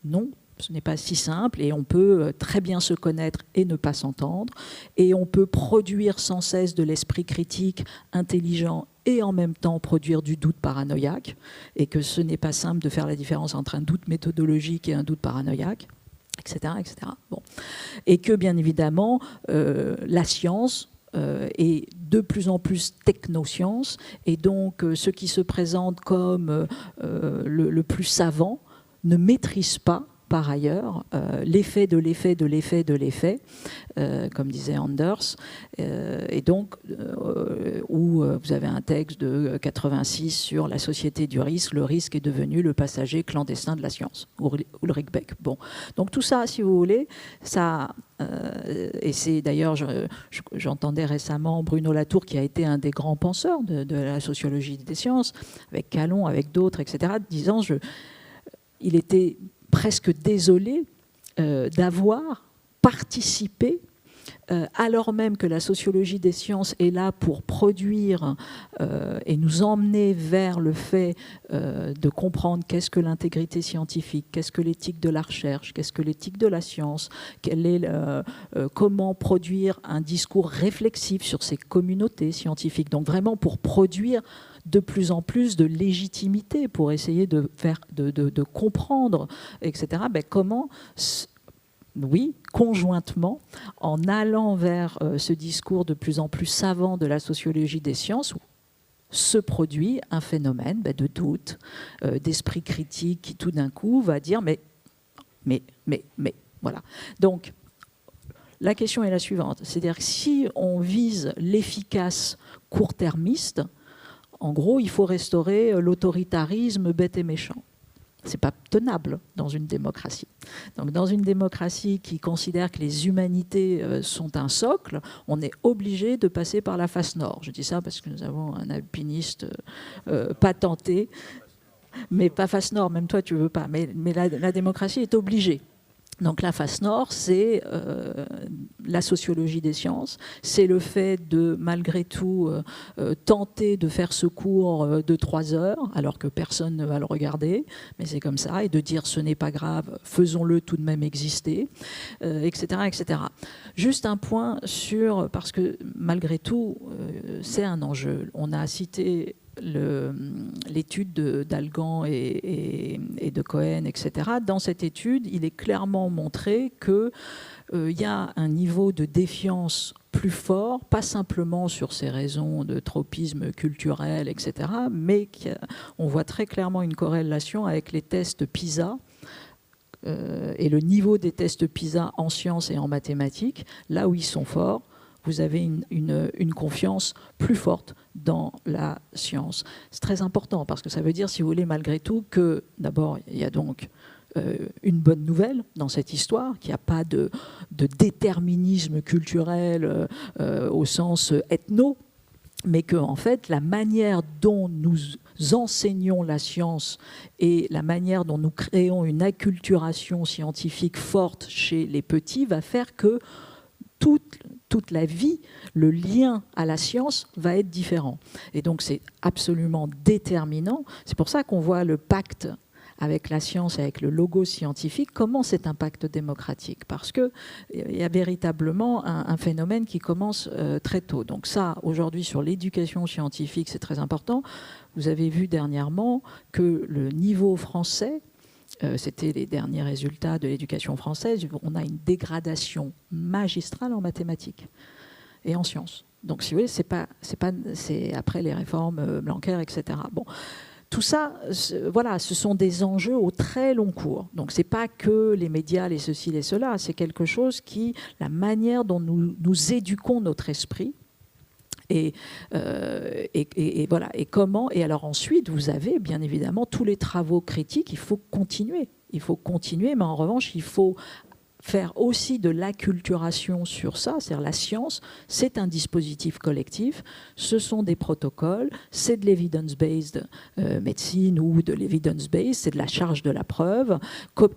non, ce n'est pas si simple et on peut très bien se connaître et ne pas s'entendre et on peut produire sans cesse de l'esprit critique, intelligent et en même temps produire du doute paranoïaque et que ce n'est pas simple de faire la différence entre un doute méthodologique et un doute paranoïaque, etc. etc. Bon. Et que bien évidemment, la science est de plus en plus technoscience et donc ce qui se présente comme le plus savant ne maîtrise pas par ailleurs l'effet de l'effet de l'effet de l'effet, comme disait Anders, et donc où vous avez un texte de 86 sur la société du risque, le risque est devenu le passager clandestin de la science, Ulrich Beck. Bon. Donc tout ça, si vous voulez, ça... et c'est d'ailleurs, j'entendais récemment Bruno Latour, qui a été un des grands penseurs de la sociologie des sciences, avec Calon, avec d'autres, etc., disant, il était presque désolé d'avoir participé, alors même que la sociologie des sciences est là pour produire et nous emmener vers le fait de comprendre qu'est-ce que l'intégrité scientifique, qu'est-ce que l'éthique de la recherche, qu'est-ce que l'éthique de la science, comment produire un discours réflexif sur ces communautés scientifiques. Donc vraiment pour produire de plus en plus de légitimité, pour essayer de comprendre, etc. Ben comment... Oui, conjointement, en allant vers ce discours de plus en plus savant de la sociologie des sciences, où se produit un phénomène de doute, d'esprit critique qui tout d'un coup va dire mais, voilà. Donc, la question est la suivante, c'est-à-dire que si on vise l'efficace court-termiste, en gros, il faut restaurer l'autoritarisme bête et méchant. Ce n'est pas tenable dans une démocratie. Donc, dans une démocratie qui considère que les humanités sont un socle, on est obligé de passer par la face nord. Je dis ça parce que nous avons un alpiniste patenté, mais pas face nord, même toi tu ne veux pas. Mais la démocratie est obligée. Donc la face nord, c'est la sociologie des sciences, c'est le fait de, malgré tout, tenter de faire ce cours de 3 heures, alors que personne ne va le regarder, mais c'est comme ça, et de dire ce n'est pas grave, faisons-le tout de même exister, etc., etc. Juste un point sur, parce que malgré tout, c'est un enjeu. On a cité l'étude d'Algan et de Cohen, etc. Dans cette étude, il est clairement montré qu'il y a un niveau de défiance plus fort, pas simplement sur ces raisons de tropisme culturel, etc., mais on voit très clairement une corrélation avec les tests PISA et le niveau des tests PISA en sciences et en mathématiques. Là où ils sont forts, vous avez une confiance plus forte dans la science. C'est très important parce que ça veut dire, si vous voulez, malgré tout, que d'abord, il y a donc une bonne nouvelle dans cette histoire, qu'il n'y a pas de déterminisme culturel au sens ethno, mais que, en fait, la manière dont nous enseignons la science et la manière dont nous créons une acculturation scientifique forte chez les petits va faire que toute la vie, le lien à la science va être différent. Et donc, c'est absolument déterminant. C'est pour ça qu'on voit le pacte avec la science et avec le logo scientifique, comment c'est un pacte démocratique. Parce qu'il y a véritablement un phénomène qui commence très tôt. Donc ça, aujourd'hui, sur l'éducation scientifique, c'est très important. Vous avez vu dernièrement que le niveau français, c'était les derniers résultats de l'éducation française, on a une dégradation magistrale en mathématiques et en sciences. Donc, si vous voulez, c'est après les réformes Blanquer, etc. Bon, tout ça, voilà, ce sont des enjeux au très long cours. Donc, c'est pas que les médias, les ceci, les cela, c'est quelque chose qui, la manière dont nous éduquons notre esprit, et voilà. Et comment? Et alors ensuite, vous avez bien évidemment tous les travaux critiques. Il faut continuer. Il faut continuer, mais en revanche, il faut faire aussi de l'acculturation sur ça, c'est-à-dire la science, c'est un dispositif collectif, ce sont des protocoles, c'est de l'evidence-based médecine ou de l'evidence-based, c'est de la charge de la preuve.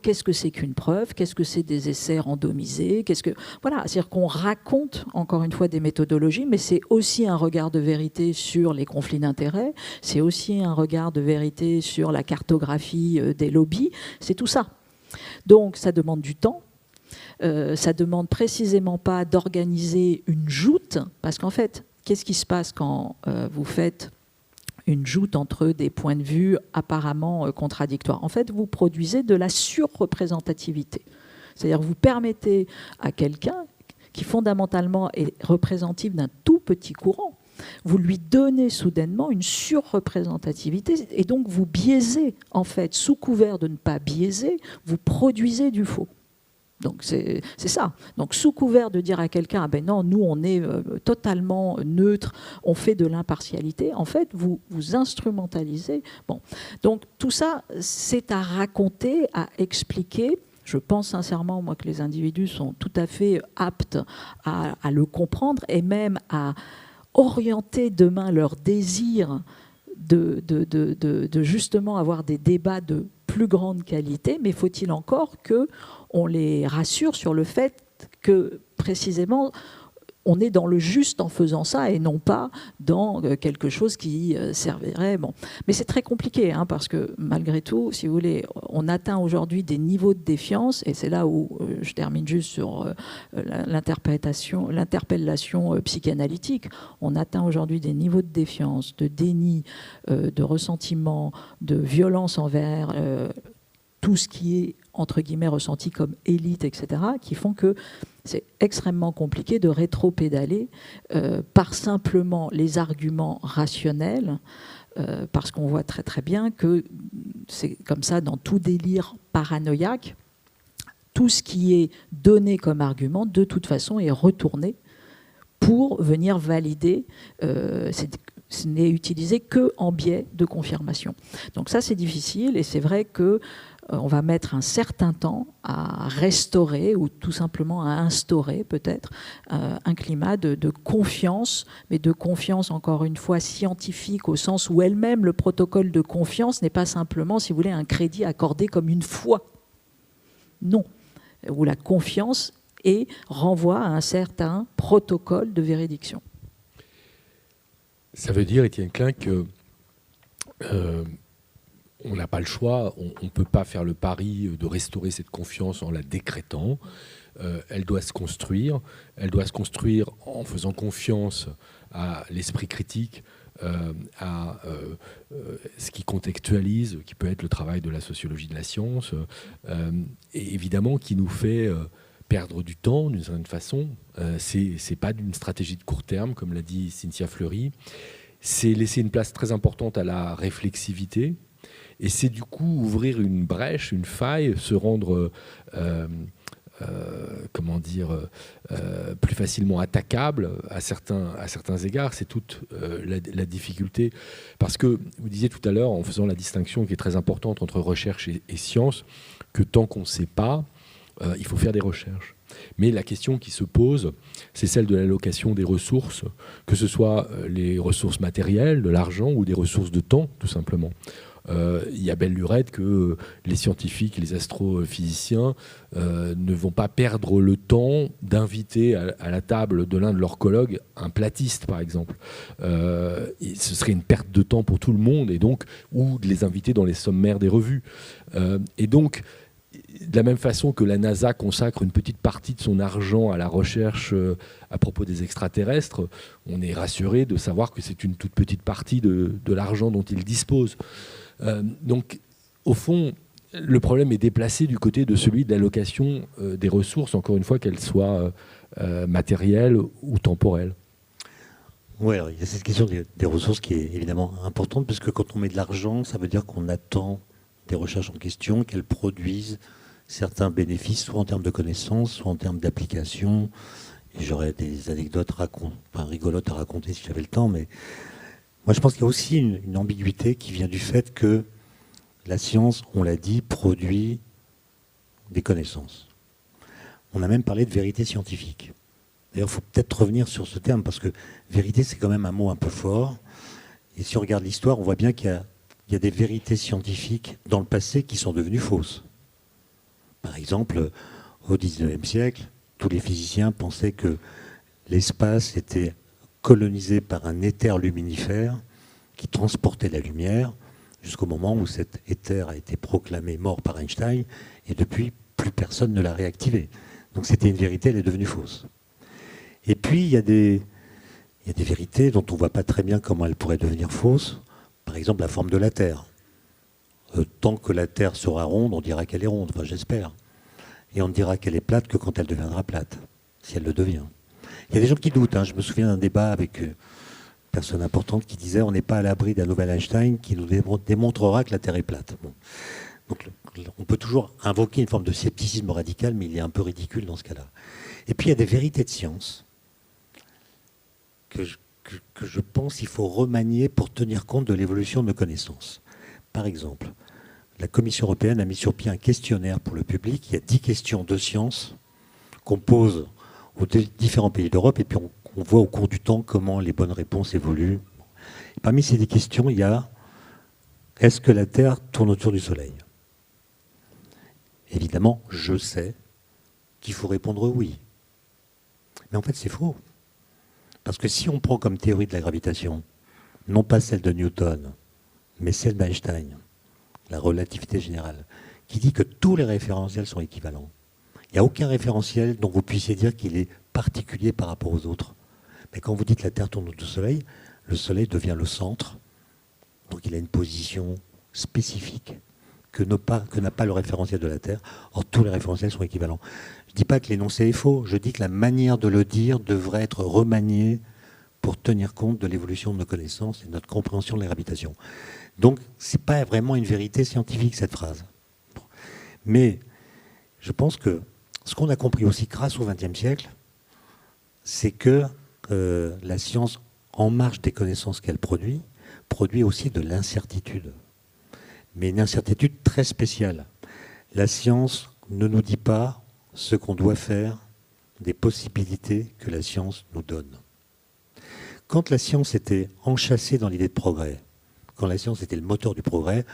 Qu'est-ce que c'est qu'une preuve? Qu'est-ce que c'est des essais randomisés? Voilà, c'est-à-dire qu'on raconte, encore une fois, des méthodologies, mais c'est aussi un regard de vérité sur les conflits d'intérêts, c'est aussi un regard de vérité sur la cartographie des lobbies, c'est tout ça. Donc, ça demande du temps. Ça demande précisément pas d'organiser une joute, parce qu'en fait, qu'est-ce qui se passe quand vous faites une joute entre des points de vue apparemment contradictoires? En fait, vous produisez de la surreprésentativité. C'est-à-dire vous permettez à quelqu'un qui fondamentalement est représentatif d'un tout petit courant, vous lui donnez soudainement une surreprésentativité et donc vous biaisez, en fait, sous couvert de ne pas biaiser, vous produisez du faux. Donc c'est ça. Donc sous couvert de dire à quelqu'un, ah ben non, nous on est totalement neutre, on fait de l'impartialité, en fait vous instrumentalisez. Bon. Donc tout ça, c'est à raconter, à expliquer. Je pense sincèrement, moi, que les individus sont tout à fait aptes à le comprendre et même à orienter demain leur désir de justement avoir des débats de plus grande qualité, mais faut-il encore qu'on les rassure sur le fait que, précisément, on est dans le juste en faisant ça et non pas dans quelque chose qui servirait... Bon. Mais c'est très compliqué, hein, parce que malgré tout, si vous voulez, on atteint aujourd'hui des niveaux de défiance, et c'est là où je termine juste sur l'interpellation psychanalytique. On atteint aujourd'hui des niveaux de défiance, de déni, de ressentiment, de violence envers tout ce qui est, entre guillemets, ressenti comme élite, etc., qui font que c'est extrêmement compliqué de rétro-pédaler par simplement les arguments rationnels, parce qu'on voit très très bien que c'est comme ça dans tout délire paranoïaque, tout ce qui est donné comme argument, de toute façon, est retourné pour venir valider. Ce n'est utilisé qu'en biais de confirmation. Donc ça, c'est difficile, et c'est vrai que on va mettre un certain temps à restaurer ou tout simplement à instaurer peut-être un climat de confiance, mais de confiance encore une fois scientifique au sens où elle-même le protocole de confiance n'est pas simplement, si vous voulez, un crédit accordé comme une foi. Non. où la confiance renvoie à un certain protocole de véridiction. Ça veut dire, Étienne Klein, que on n'a pas le choix, on ne peut pas faire le pari de restaurer cette confiance en la décrétant. Elle doit se construire. Elle doit se construire en faisant confiance à l'esprit critique, à ce qui contextualise, qui peut être le travail de la sociologie de la science, et évidemment qui nous fait perdre du temps d'une certaine façon. C'est pas d'une stratégie de court terme, comme l'a dit Cynthia Fleury. C'est laisser une place très importante à la réflexivité. Et c'est du coup ouvrir une brèche, une faille, se rendre plus facilement attaquable à certains égards. C'est toute la difficulté. Parce que vous disiez tout à l'heure, en faisant la distinction qui est très importante entre recherche et science, que tant qu'on ne sait pas, il faut faire des recherches. Mais la question qui se pose, c'est celle de l'allocation des ressources, que ce soit les ressources matérielles, de l'argent, ou des ressources de temps, tout simplement. Il y a belle lurette que les scientifiques, les astrophysiciens ne vont pas perdre le temps d'inviter à la table de l'un de leurs collègues un platiste, par exemple. Ce serait une perte de temps pour tout le monde, et donc, ou de les inviter dans les sommaires des revues. Et donc, de la même façon que la NASA consacre une petite partie de son argent à la recherche à propos des extraterrestres, on est rassuré de savoir que c'est une toute petite partie de l'argent dont il dispose. Donc, au fond, le problème est déplacé du côté de celui de l'allocation des ressources, encore une fois, qu'elles soient matérielles ou temporelles. Oui, il y a cette question des ressources qui est évidemment importante, parce que quand on met de l'argent, ça veut dire qu'on attend des recherches en question, qu'elles produisent certains bénéfices, soit en termes de connaissances, soit en termes d'application. Et j'aurais des anecdotes rigolotes à raconter si j'avais le temps, mais moi je pense qu'il y a aussi une ambiguïté qui vient du fait que la science, on l'a dit, produit des connaissances. On a même parlé de vérité scientifique. D'ailleurs, il faut peut-être revenir sur ce terme, parce que vérité, c'est quand même un mot un peu fort. Et si on regarde l'histoire, on voit bien qu'il y a des vérités scientifiques dans le passé qui sont devenues fausses. Par exemple, au XIXe siècle, tous les physiciens pensaient que l'espace était colonisé par un éther luminifère qui transportait la lumière, jusqu'au moment où cet éther a été proclamé mort par Einstein, et depuis, plus personne ne l'a réactivé. Donc c'était une vérité, elle est devenue fausse. Et puis, il y a des vérités dont on ne voit pas très bien comment elles pourraient devenir fausses. Par exemple, la forme de la Terre. Tant que la Terre sera ronde, on dira qu'elle est ronde, enfin j'espère. Et on ne dira qu'elle est plate que quand elle deviendra plate, si elle le devient. Il y a des gens qui doutent. Je me souviens d'un débat avec une personne importante qui disait on n'est pas à l'abri d'un nouvel Einstein qui nous démontrera que la Terre est plate. Bon. Donc on peut toujours invoquer une forme de scepticisme radical, mais il est un peu ridicule dans ce cas-là. Et puis il y a des vérités de science que je pense qu'il faut remanier pour tenir compte de l'évolution de nos connaissances. Par exemple, la Commission européenne a mis sur pied un questionnaire pour le public. Il y a 10 questions de science qu'on pose aux différents pays d'Europe, et puis on voit au cours du temps comment les bonnes réponses évoluent. Et parmi ces 10 questions, il y a « Est-ce que la Terre tourne autour du Soleil ?» Évidemment, je sais qu'il faut répondre oui. Mais en fait, c'est faux. Parce que si on prend comme théorie de la gravitation, non pas celle de Newton, mais celle d'Einstein, la relativité générale, qui dit que tous les référentiels sont équivalents. Il n'y a aucun référentiel dont vous puissiez dire qu'il est particulier par rapport aux autres. Mais quand vous dites que la Terre tourne autour du Soleil, le Soleil devient le centre, donc il a une position spécifique que n'a pas le référentiel de la Terre. Or, tous les référentiels sont équivalents. Je ne dis pas que l'énoncé est faux, je dis que la manière de le dire devrait être remaniée pour tenir compte de l'évolution de nos connaissances et de notre compréhension de la gravitation. Donc, ce n'est pas vraiment une vérité scientifique, cette phrase. Mais je pense que ce qu'on a compris aussi grâce au XXe siècle, c'est que la science, en marge des connaissances qu'elle produit aussi de l'incertitude. Mais une incertitude très spéciale. La science ne nous dit pas ce qu'on doit faire des possibilités que la science nous donne. Quand la science était enchâssée dans l'idée de progrès, quand la science était le moteur du progrès,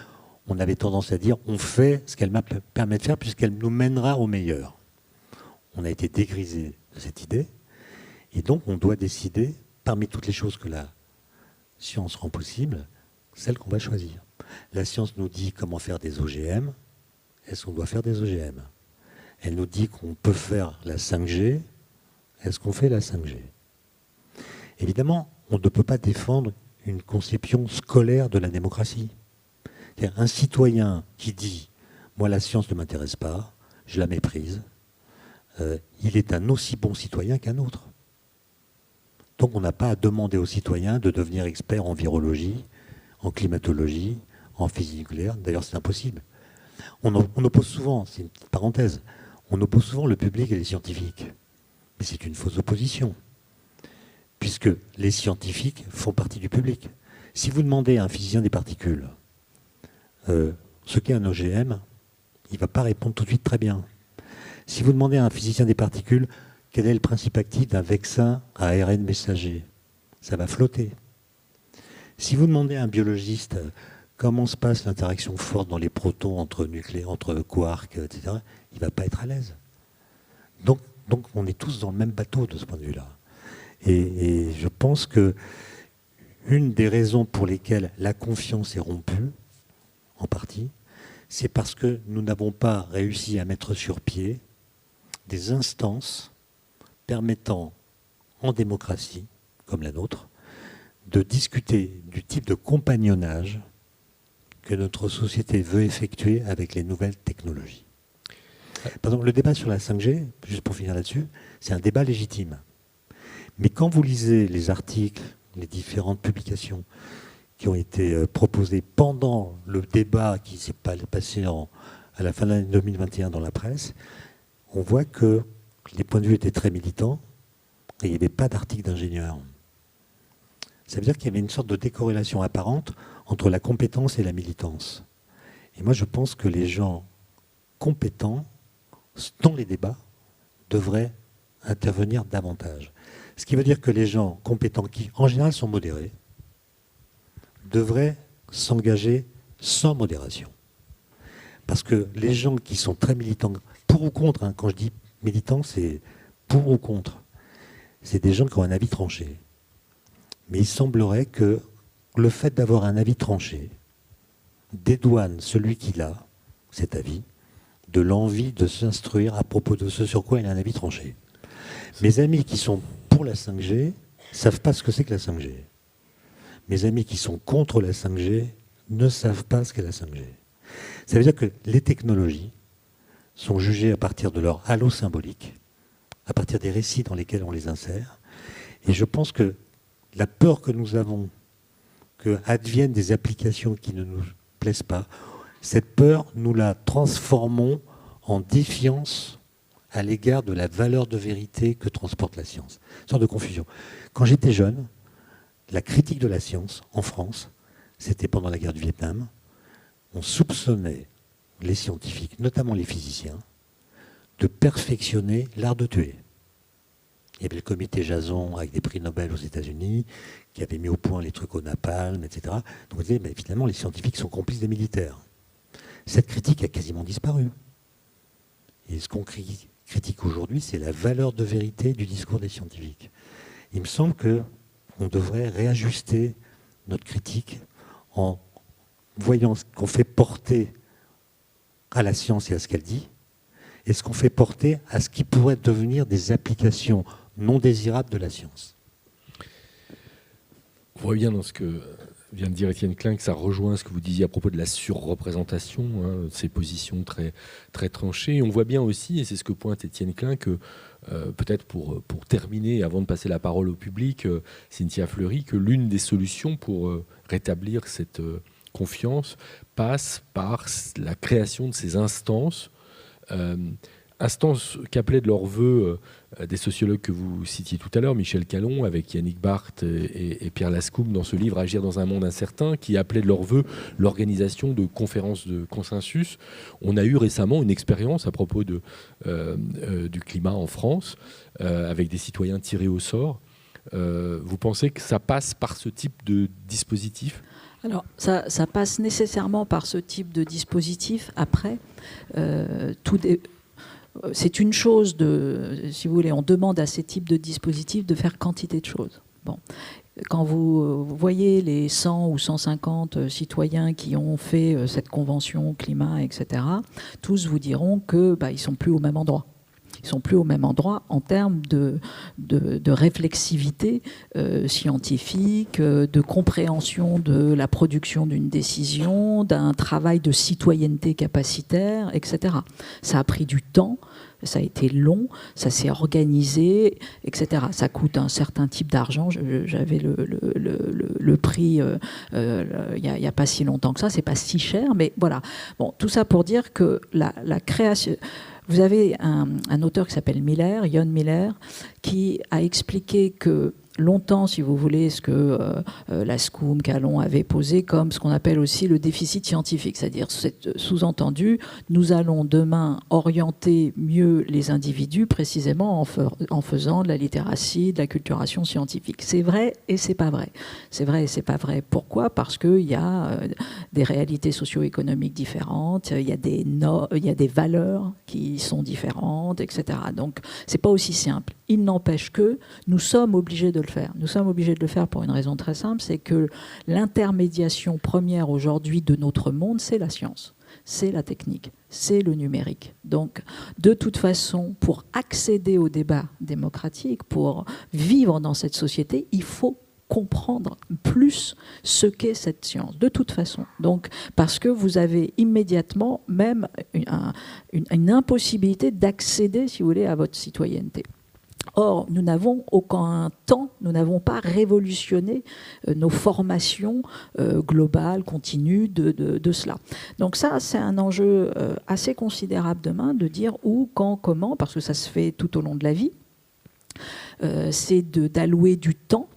on avait tendance à dire on fait ce qu'elle permet de faire puisqu'elle nous mènera au meilleur. on a été dégrisé de cette idée, et donc on doit décider, parmi toutes les choses que la science rend possible, celle qu'on va choisir. La science nous dit comment faire des OGM. Est-ce qu'on doit faire des OGM? Elle nous dit qu'on peut faire la 5G. Est-ce qu'on fait la 5G? Évidemment, on ne peut pas défendre une conception scolaire de la démocratie. C'est-à-dire un citoyen qui dit « moi, la science ne m'intéresse pas, je la méprise », il est un aussi bon citoyen qu'un autre. Donc on n'a pas à demander aux citoyens de devenir experts en virologie, en climatologie, en physique nucléaire. D'ailleurs, c'est impossible. On oppose souvent, c'est une petite parenthèse, on oppose souvent le public et les scientifiques. Mais c'est une fausse opposition, puisque les scientifiques font partie du public. Si vous demandez à un physicien des particules ce qu'est un OGM, il ne va pas répondre tout de suite très bien. Si vous demandez à un physicien des particules quel est le principe actif d'un vaccin à ARN messager, ça va flotter. Si vous demandez à un biologiste comment se passe l'interaction forte dans les protons entre quarks, etc., il ne va pas être à l'aise. Donc on est tous dans le même bateau de ce point de vue-là. Et je pense que une des raisons pour lesquelles la confiance est rompue, en partie, c'est parce que nous n'avons pas réussi à mettre sur pied des instances permettant, en démocratie, comme la nôtre, de discuter du type de compagnonnage que notre société veut effectuer avec les nouvelles technologies. Par exemple, le débat sur la 5G, juste pour finir là-dessus, c'est un débat légitime. Mais quand vous lisez les articles, les différentes publications qui ont été proposées pendant le débat qui s'est passé à la fin de l'année 2021 dans la presse, on voit que les points de vue étaient très militants et il n'y avait pas d'article d'ingénieur. Ça veut dire qu'il y avait une sorte de décorrélation apparente entre la compétence et la militance. Et moi, je pense que les gens compétents dans les débats devraient intervenir davantage. Ce qui veut dire que les gens compétents, qui en général sont modérés, devraient s'engager sans modération. Parce que les gens qui sont très militants, pour ou contre, hein, quand je dis militant, c'est pour ou contre, c'est des gens qui ont un avis tranché. Mais il semblerait que le fait d'avoir un avis tranché dédouane celui qui l'a, cet avis, de l'envie de s'instruire à propos de ce sur quoi il a un avis tranché. Mes amis qui sont pour la 5G ne savent pas ce que c'est que la 5G. Mes amis qui sont contre la 5G ne savent pas ce qu'est la 5G. Ça veut dire que les technologies sont jugées à partir de leur halo symbolique, à partir des récits dans lesquels on les insère. Et je pense que la peur que nous avons qu'adviennent des applications qui ne nous plaisent pas, cette peur, nous la transformons en défiance à l'égard de la valeur de vérité que transporte la science. Une sorte de confusion. Quand j'étais jeune, la critique de la science en France, c'était pendant la guerre du Vietnam, on soupçonnait les scientifiques, notamment les physiciens, de perfectionner l'art de tuer. Il y avait le comité Jason avec des prix Nobel aux États-Unis qui avait mis au point les trucs au napalm, etc. Donc on disait, mais finalement, les scientifiques sont complices des militaires. Cette critique a quasiment disparu. Et ce qu'on critique aujourd'hui, c'est la valeur de vérité du discours des scientifiques. Il me semble qu'on devrait réajuster notre critique en voyant ce qu'on fait porter à la science et à ce qu'elle dit, et ce qu'on fait porter à ce qui pourrait devenir des applications non désirables de la science. On voit bien dans ce que vient de dire Étienne Klein que ça rejoint ce que vous disiez à propos de la surreprésentation, de ces positions très, très tranchées. Et on voit bien aussi, et c'est ce que pointe Étienne Klein, que peut-être pour terminer, avant de passer la parole au public, Cynthia Fleury, que l'une des solutions pour rétablir cette confiance passe par la création de ces instances, instances qu'appelaient de leur vœu des sociologues que vous citiez tout à l'heure, Michel Callon, avec Yannick Barthes et Pierre Lascoum, dans ce livre « Agir dans un monde incertain », qui appelaient de leur vœu l'organisation de conférences de consensus. On a eu récemment une expérience à propos du climat en France, avec des citoyens tirés au sort. Vous pensez que ça passe par ce type de dispositif ? Alors, ça passe nécessairement par ce type de dispositif. Après, c'est une chose si vous voulez, on demande à ces types de dispositifs de faire quantité de choses. Bon. Quand vous voyez les 100 ou 150 citoyens qui ont fait cette convention climat, etc., tous vous diront que ils sont plus au même endroit. Ils sont plus au même endroit en termes de réflexivité scientifique, de compréhension de la production d'une décision, d'un travail de citoyenneté capacitaire, etc. Ça a pris du temps. Ça a été long, ça s'est organisé, etc. Ça coûte un certain type d'argent. J'avais le prix il n'y a pas si longtemps que ça. C'est pas si cher, mais voilà. Bon, tout ça pour dire que la création... Vous avez un auteur qui s'appelle Miller, Jon Miller, qui a expliqué que longtemps, si vous voulez, ce que Lascaux, Calon avait posé comme ce qu'on appelle aussi le déficit scientifique, c'est-à-dire sous-entendu, nous allons demain orienter mieux les individus précisément en faisant de la littératie, de la culturation scientifique. C'est vrai et c'est pas vrai. C'est vrai et c'est pas vrai. Pourquoi ? Parce qu'il y a des réalités socio-économiques différentes, il y a des valeurs qui sont différentes, etc. Donc, c'est pas aussi simple. Il n'empêche que nous sommes obligés de le faire. Nous sommes obligés de le faire pour une raison très simple, c'est que l'intermédiation première aujourd'hui de notre monde, c'est la science, c'est la technique, c'est le numérique. Donc, de toute façon, pour accéder au débat démocratique, pour vivre dans cette société, il faut comprendre plus ce qu'est cette science, de toute façon. Donc, parce que vous avez immédiatement même une impossibilité d'accéder, si vous voulez, à votre citoyenneté. Or, nous n'avons aucun temps, nous n'avons pas révolutionné nos formations globales, continues de cela. Donc ça, c'est un enjeu assez considérable demain, de dire où, quand, comment, parce que ça se fait tout au long de la vie. C'est d'allouer du temps,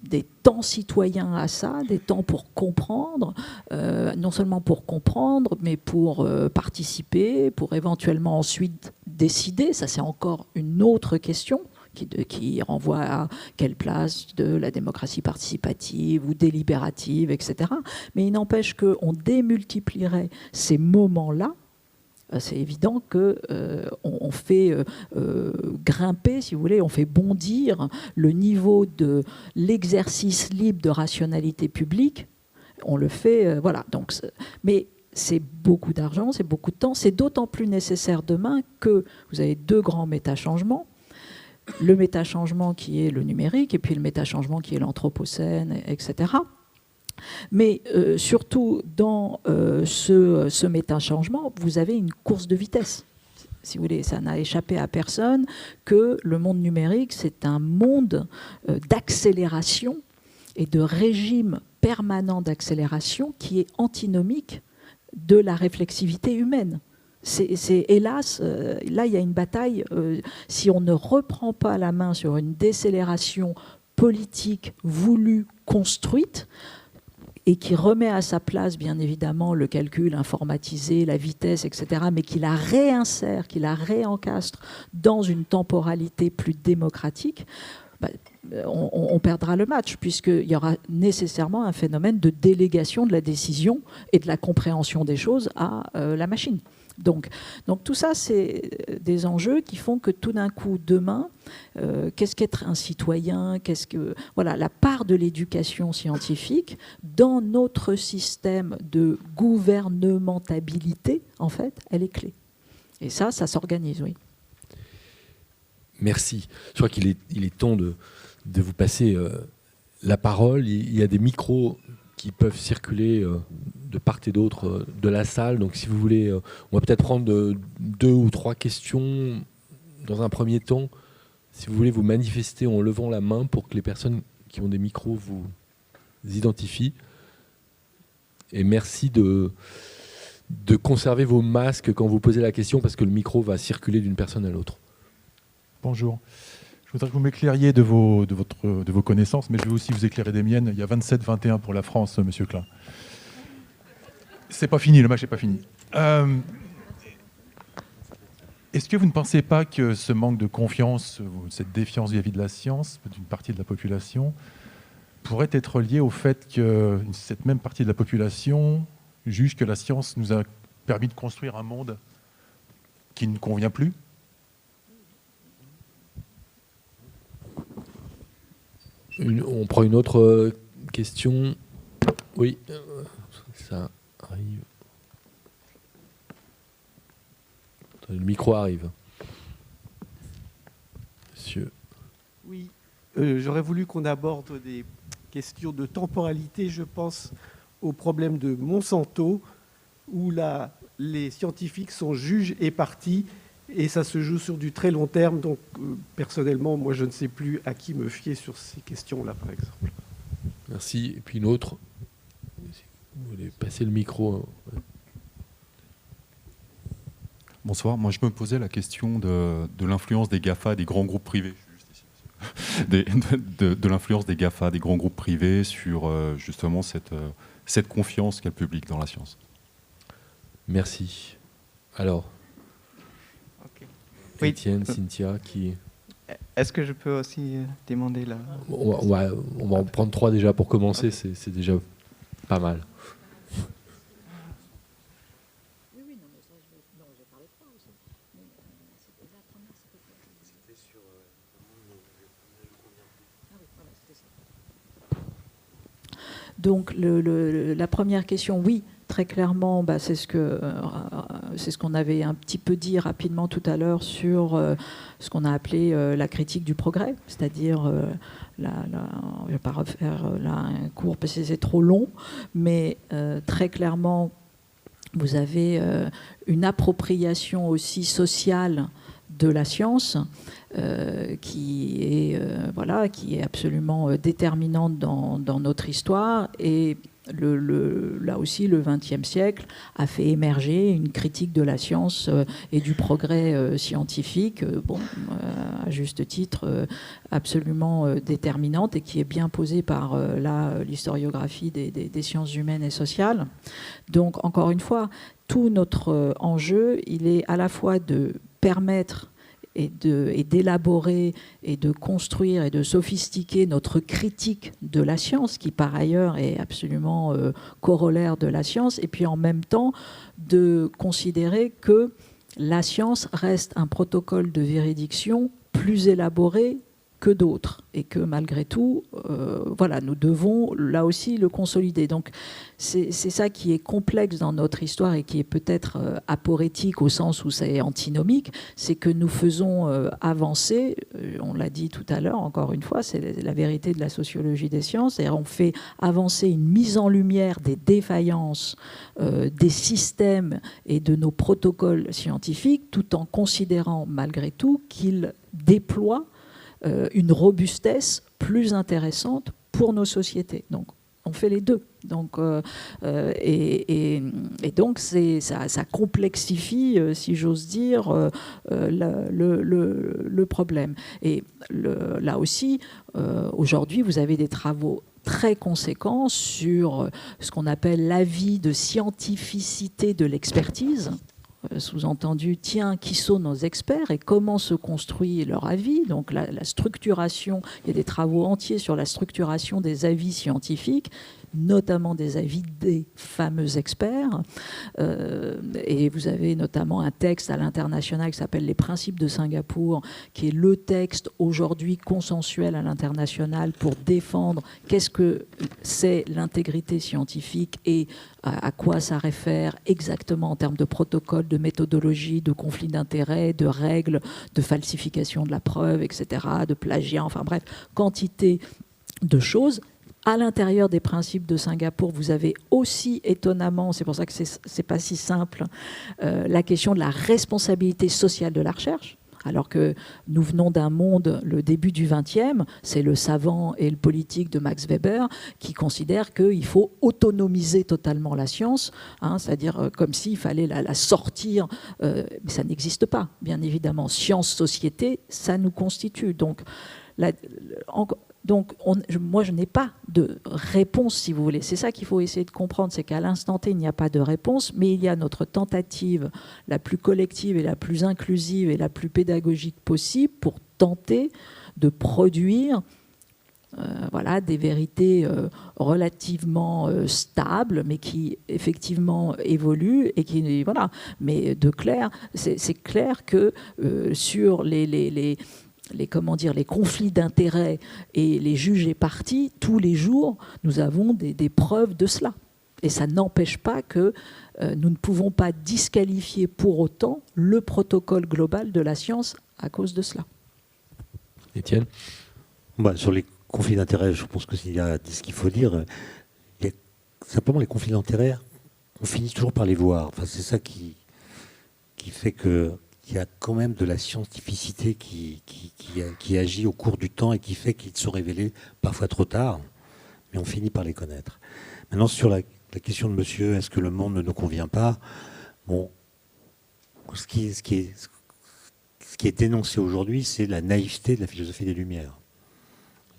des temps citoyens à ça, des temps pour comprendre, non seulement pour comprendre, mais pour participer, pour éventuellement ensuite décider. Ça, c'est encore une autre question qui renvoie à quelle place de la démocratie participative ou délibérative, etc. Mais il n'empêche qu'on démultiplierait ces moments-là. C'est évident qu'on fait grimper, si vous voulez, on fait bondir le niveau de l'exercice libre de rationalité publique. On le fait, voilà. Donc, mais c'est beaucoup d'argent, c'est beaucoup de temps. C'est d'autant plus nécessaire demain que vous avez deux grands métachangements. Le métachangement qui est le numérique et puis le métachangement qui est l'anthropocène, etc. Mais surtout, dans ce métachangement, vous avez une course de vitesse. Si vous voulez, ça n'a échappé à personne que le monde numérique, c'est un monde d'accélération et de régime permanent d'accélération qui est antinomique de la réflexivité humaine. C'est hélas, là il y a une bataille, si on ne reprend pas la main sur une décélération politique voulue, construite, et qui remet à sa place, bien évidemment, le calcul informatisé, la vitesse, etc., mais qui la réinsère, qui la réencastre dans une temporalité plus démocratique, on perdra le match, puisqu'il y aura nécessairement un phénomène de délégation de la décision et de la compréhension des choses à la machine. Donc tout ça, c'est des enjeux qui font que tout d'un coup, demain, qu'est-ce qu'être un citoyen, voilà, la part de l'éducation scientifique dans notre système de gouvernementabilité, en fait, elle est clé. Et ça s'organise, oui. Merci. Je crois qu'il est temps de vous passer la parole. Il y a des micros qui peuvent circuler de part et d'autre de la salle. Donc si vous voulez, on va peut-être prendre 2 ou 3 questions dans un premier temps. Si vous voulez vous manifester en levant la main pour que les personnes qui ont des micros vous identifient. Et merci de conserver vos masques quand vous posez la question, parce que le micro va circuler d'une personne à l'autre. Bonjour. Je voudrais que vous m'éclairiez de vos connaissances, mais je vais aussi vous éclairer des miennes. Il y a 27-21 pour la France, Monsieur Klein. C'est pas fini, le match n'est pas fini. Est-ce que vous ne pensez pas que ce manque de confiance, cette défiance vis-à-vis de la science, d'une partie de la population, pourrait être lié au fait que cette même partie de la population juge que la science nous a permis de construire un monde qui ne convient plus, On prend une autre question. Oui, ça arrive. Le micro arrive. Monsieur. Oui, j'aurais voulu qu'on aborde des questions de temporalité. Je pense au problème de Monsanto, où les scientifiques sont juges et parties, et ça se joue sur du très long terme. Donc, personnellement, moi, je ne sais plus à qui me fier sur ces questions-là, par exemple. Merci. Et puis une autre. Vous voulez passer le micro. Bonsoir. Moi, je me posais la question de l'influence des GAFA, des grands groupes privés. De l'influence des GAFA, des grands groupes privés, sur justement cette confiance qu'a le public dans la science. Merci. Alors, okay. Étienne, Cynthia, qui... Est-ce que je peux aussi demander la... On va en prendre 3 déjà pour commencer, okay. C'est déjà pas mal. Donc la première question, oui, très clairement, c'est ce qu'on avait un petit peu dit rapidement tout à l'heure sur ce qu'on a appelé la critique du progrès, c'est-à-dire, je ne vais pas refaire là un cours parce que c'est trop long, mais très clairement, vous avez une appropriation aussi sociale de la science qui est absolument déterminante dans notre histoire, et là aussi le XXe siècle a fait émerger une critique de la science et du progrès scientifique, à juste titre absolument déterminante, et qui est bien posée par l'historiographie des sciences humaines et sociales. Donc encore une fois, tout notre enjeu, il est à la fois de permettre et d'élaborer et de construire et de sophistiquer notre critique de la science, qui par ailleurs est absolument corollaire de la science, et puis en même temps de considérer que la science reste un protocole de juridiction plus élaboré que d'autres, et que malgré tout, nous devons là aussi le consolider. Donc c'est ça qui est complexe dans notre histoire, et qui est peut-être aporétique au sens où c'est antinomique, c'est que nous faisons avancer, on l'a dit tout à l'heure, encore une fois, c'est la vérité de la sociologie des sciences, et on fait avancer une mise en lumière des défaillances des systèmes et de nos protocoles scientifiques, tout en considérant malgré tout qu'ils déploient une robustesse plus intéressante pour nos sociétés. Donc, on fait les deux. Donc, et donc, ça complexifie, si j'ose dire, le problème. Et là aussi, aujourd'hui, vous avez des travaux très conséquents sur ce qu'on appelle l'avis de scientificité de l'expertise. Sous-entendu, tiens, qui sont nos experts et comment se construit leur avis. Donc la structuration, il y a des travaux entiers sur la structuration des avis scientifiques, notamment des avis des fameux experts. Et vous avez notamment un texte à l'international qui s'appelle Les principes de Singapour, qui est le texte aujourd'hui consensuel à l'international pour défendre qu'est-ce que c'est l'intégrité scientifique et à quoi ça réfère exactement en termes de protocole, de méthodologie, de conflit d'intérêts, de règles, de falsification de la preuve, etc., de plagiat, enfin bref, quantité de choses. À l'intérieur des principes de Singapour, vous avez aussi étonnamment, c'est pour ça que c'est pas si simple, la question de la responsabilité sociale de la recherche. Alors que nous venons d'un monde, le début du XXe, c'est le savant et le politique de Max Weber qui considère qu'il faut autonomiser totalement la science, c'est-à-dire comme s'il fallait la sortir, mais ça n'existe pas, bien évidemment. Science-société, ça nous constitue. Donc, moi, je n'ai pas de réponse, si vous voulez. C'est ça qu'il faut essayer de comprendre, c'est qu'à l'instant T, il n'y a pas de réponse, mais il y a notre tentative la plus collective et la plus inclusive et la plus pédagogique possible pour tenter de produire des vérités relativement stables, mais qui effectivement évoluent et qui Mais c'est clair que sur les conflits d'intérêts et les juges et parties, tous les jours, nous avons des preuves de cela. Et ça n'empêche pas que nous ne pouvons pas disqualifier pour autant le protocole global de la science à cause de cela. Étienne ? Sur les conflits d'intérêts, je pense que s'il y a ce qu'il faut dire, il y a simplement les conflits d'intérêts, on finit toujours par les voir. Enfin, c'est ça qui fait qu'il y a quand même de la scientificité qui agit au cours du temps et qui fait qu'ils sont révélés parfois trop tard, mais on finit par les connaître. Maintenant, sur la question de monsieur, est-ce que le monde ne nous convient pas ? Bon, ce qui est dénoncé aujourd'hui, c'est la naïveté de la philosophie des Lumières.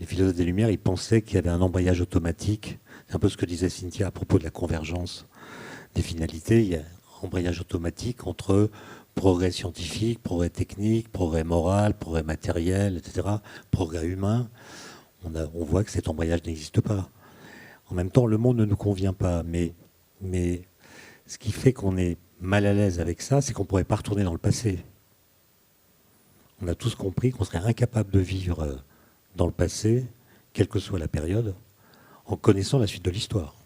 Les philosophes des Lumières, ils pensaient qu'il y avait un embrayage automatique. C'est un peu ce que disait Cynthia à propos de la convergence des finalités. Il y a un embrayage automatique entre progrès scientifique, progrès technique, progrès moral, progrès matériel, etc., progrès humain. On voit que cet embrayage n'existe pas. En même temps, le monde ne nous convient pas. Mais ce qui fait qu'on est mal à l'aise avec ça, c'est qu'on ne pourrait pas retourner dans le passé. On a tous compris qu'on serait incapable de vivre dans le passé, quelle que soit la période, en connaissant la suite de l'histoire.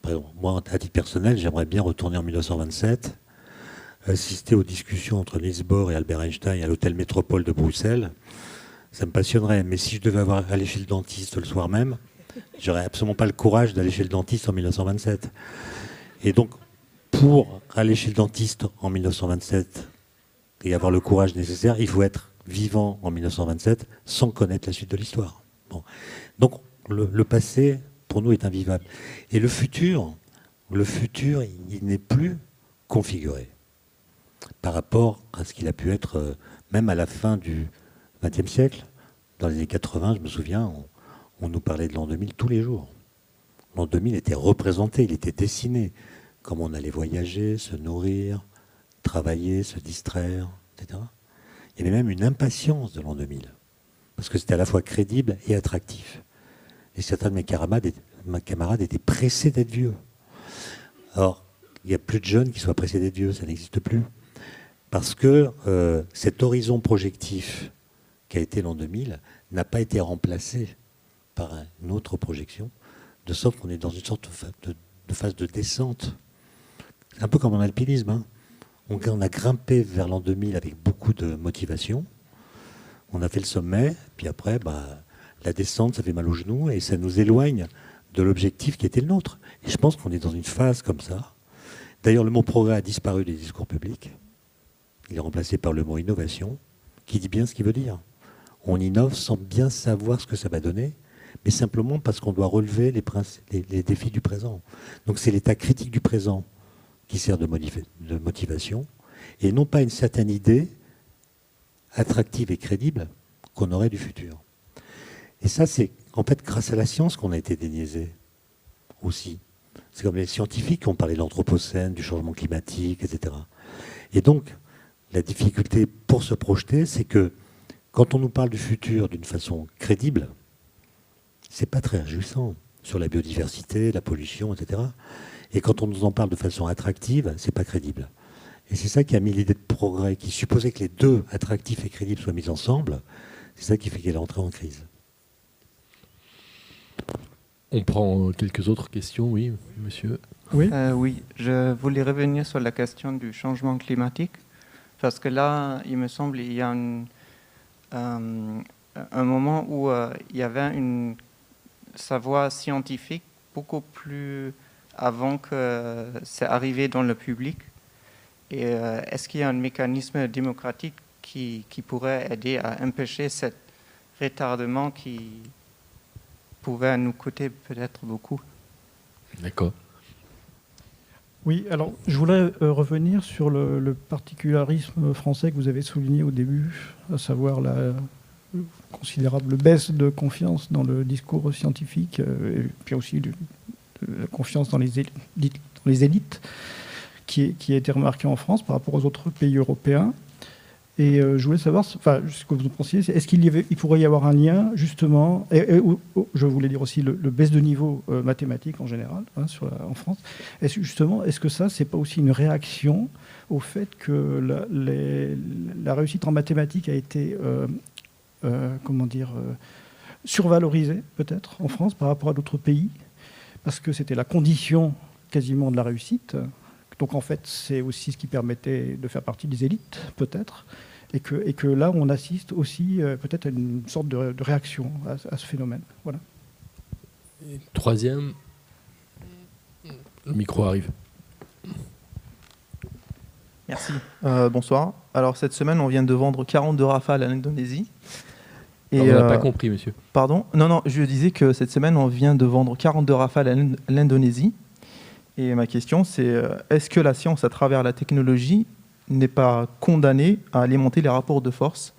Par exemple, moi, à titre personnel, j'aimerais bien retourner en 1927, assister aux discussions entre Niels Bohr et Albert Einstein à l'hôtel Métropole de Bruxelles. Ça me passionnerait, mais si je devais aller chez le dentiste le soir même, j'aurais absolument pas le courage d'aller chez le dentiste en 1927. Et donc, pour aller chez le dentiste en 1927 et avoir le courage nécessaire, il faut être vivant en 1927 sans connaître la suite de l'histoire. Bon. Donc, le passé, pour nous, est invivable. Et le futur, il n'est plus configuré par rapport à ce qu'il a pu être même à la fin du XXe siècle. Dans les années 80, je me souviens, on nous parlait de l'an 2000 tous les jours. L'an 2000 était représenté, il était dessiné. Comment on allait voyager, se nourrir, travailler, se distraire, etc. Il y avait même une impatience de l'an 2000, parce que c'était à la fois crédible et attractif. Et certains de mes camarades étaient pressés d'être vieux. Alors, il n'y a plus de jeunes qui soient pressés d'être vieux, ça n'existe plus. Parce que cet horizon projectif qui a été l'an 2000 n'a pas été remplacé par une autre projection, de sorte qu'on est dans une sorte de phase de descente. C'est un peu comme en alpinisme, hein. On a grimpé vers l'an 2000 avec beaucoup de motivation. On a fait le sommet, puis après, la descente, ça fait mal aux genoux et ça nous éloigne de l'objectif qui était le nôtre. Et je pense qu'on est dans une phase comme ça. D'ailleurs, le mot progrès a disparu des discours publics. Il est remplacé par le mot innovation, qui dit bien ce qu'il veut dire. On innove sans bien savoir ce que ça va donner, mais simplement parce qu'on doit relever les défis du présent. Donc c'est l'état critique du présent qui sert de motivation, et non pas une certaine idée attractive et crédible qu'on aurait du futur. Et ça, c'est en fait grâce à la science qu'on a été déniaisé aussi. C'est comme les scientifiques qui ont parlé de l'anthropocène, du changement climatique, etc. Et donc, la difficulté pour se projeter, c'est que quand on nous parle du futur d'une façon crédible, c'est pas très réjouissant sur la biodiversité, la pollution, etc. Et quand on nous en parle de façon attractive, c'est pas crédible. Et c'est ça qui a mis l'idée de progrès, qui supposait que les deux, attractifs et crédibles, soient mis ensemble. C'est ça qui fait qu'elle est entrée en crise. On prend quelques autres questions, oui, monsieur. Oui, je voulais revenir sur la question du changement climatique, parce que là, il me semble, il y a un moment où il y avait une savoir scientifique beaucoup plus avant que c'est arrivé dans le public. Et est-ce qu'il y a un mécanisme démocratique qui pourrait aider à empêcher ce retardement qui pouvait nous coûter peut-être beaucoup? D'accord. Oui, alors je voulais revenir sur le particularisme français que vous avez souligné au début, à savoir la considérable baisse de confiance dans le discours scientifique, et puis aussi de la confiance dans les élites qui a été remarquée en France par rapport aux autres pays européens. Et je voulais savoir, enfin, ce que vous pensiez, est-ce qu'il pourrait y avoir un lien, justement, je voulais dire aussi le baisse de niveau mathématique en général, hein, en France. Est-ce que ça, c'est pas aussi une réaction au fait que la réussite en mathématiques a été, survalorisée, peut-être, en France par rapport à d'autres pays, parce que c'était la condition quasiment de la réussite. Donc en fait, c'est aussi ce qui permettait de faire partie des élites, peut-être, et que là, on assiste aussi peut-être à une sorte de réaction à ce phénomène. Voilà. Et troisième, le micro arrive. Merci. Bonsoir. Alors cette semaine, on vient de vendre 42 Rafales à l'Indonésie. Et on n'a pas compris, monsieur. Pardon ? Non, je disais que cette semaine, on vient de vendre 42 Rafales à l'Indonésie. Et ma question, c'est est-ce que la science, à travers la technologie, n'est pas condamnée à alimenter les rapports de force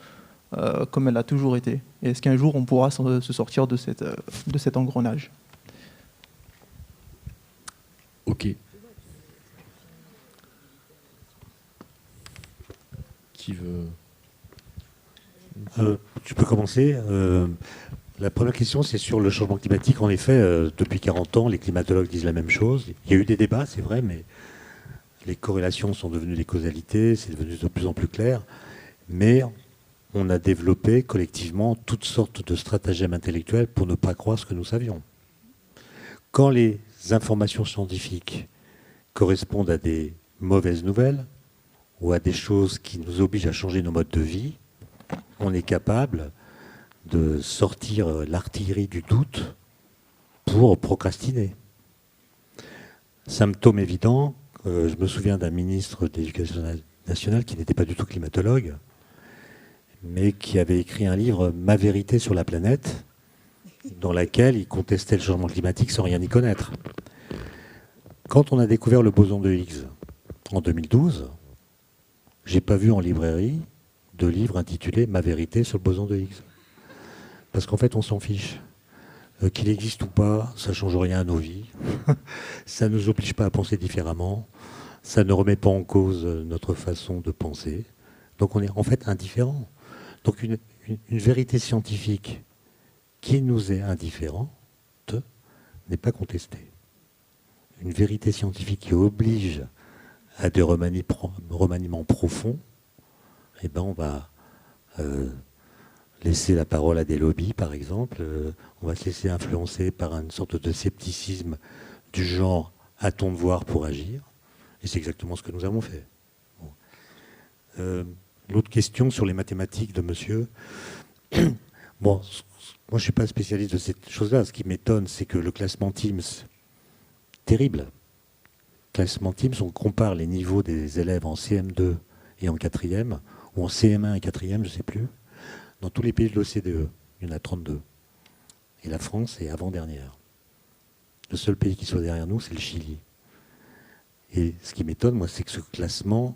comme elle a toujours été ? Et est-ce qu'un jour, on pourra se sortir de cet engrenage ? Ok. Qui veut... Tu peux commencer. La première question, c'est sur le changement climatique. En effet, depuis 40 ans, les climatologues disent la même chose. Il y a eu des débats, c'est vrai, mais les corrélations sont devenues des causalités, c'est devenu de plus en plus clair. Mais on a développé collectivement toutes sortes de stratagèmes intellectuels pour ne pas croire ce que nous savions. Quand les informations scientifiques correspondent à des mauvaises nouvelles ou à des choses qui nous obligent à changer nos modes de vie, on est capable de sortir l'artillerie du doute pour procrastiner. Symptôme évident, je me souviens d'un ministre de l'Éducation nationale qui n'était pas du tout climatologue, mais qui avait écrit un livre, Ma vérité sur la planète, dans laquelle il contestait le changement climatique sans rien y connaître. Quand on a découvert le boson de Higgs en 2012, j'ai pas vu en librairie de livre intitulé Ma vérité sur le boson de Higgs. Parce qu'en fait, on s'en fiche. Qu'il existe ou pas, ça ne change rien à nos vies. Ça ne nous oblige pas à penser différemment. Ça ne remet pas en cause notre façon de penser. Donc on est en fait indifférent. Donc une vérité scientifique qui nous est indifférente n'est pas contestée. Une vérité scientifique qui oblige à des remaniements profonds, eh ben on va... laisser la parole à des lobbies, par exemple. On va se laisser influencer par une sorte de scepticisme du genre « a-t-on devoir pour agir ?» Et c'est exactement ce que nous avons fait. Bon. L'autre question sur les mathématiques de monsieur. Bon, moi, je ne suis pas spécialiste de cette chose-là. Ce qui m'étonne, c'est que le classement Teams, terrible. Classement Teams, on compare les niveaux des élèves en CM2 et en 4e, ou en CM1 et 4e, je ne sais plus. Dans tous les pays de l'OCDE, il y en a 32. Et la France est avant-dernière. Le seul pays qui soit derrière nous, c'est le Chili. Et ce qui m'étonne, moi, c'est que ce classement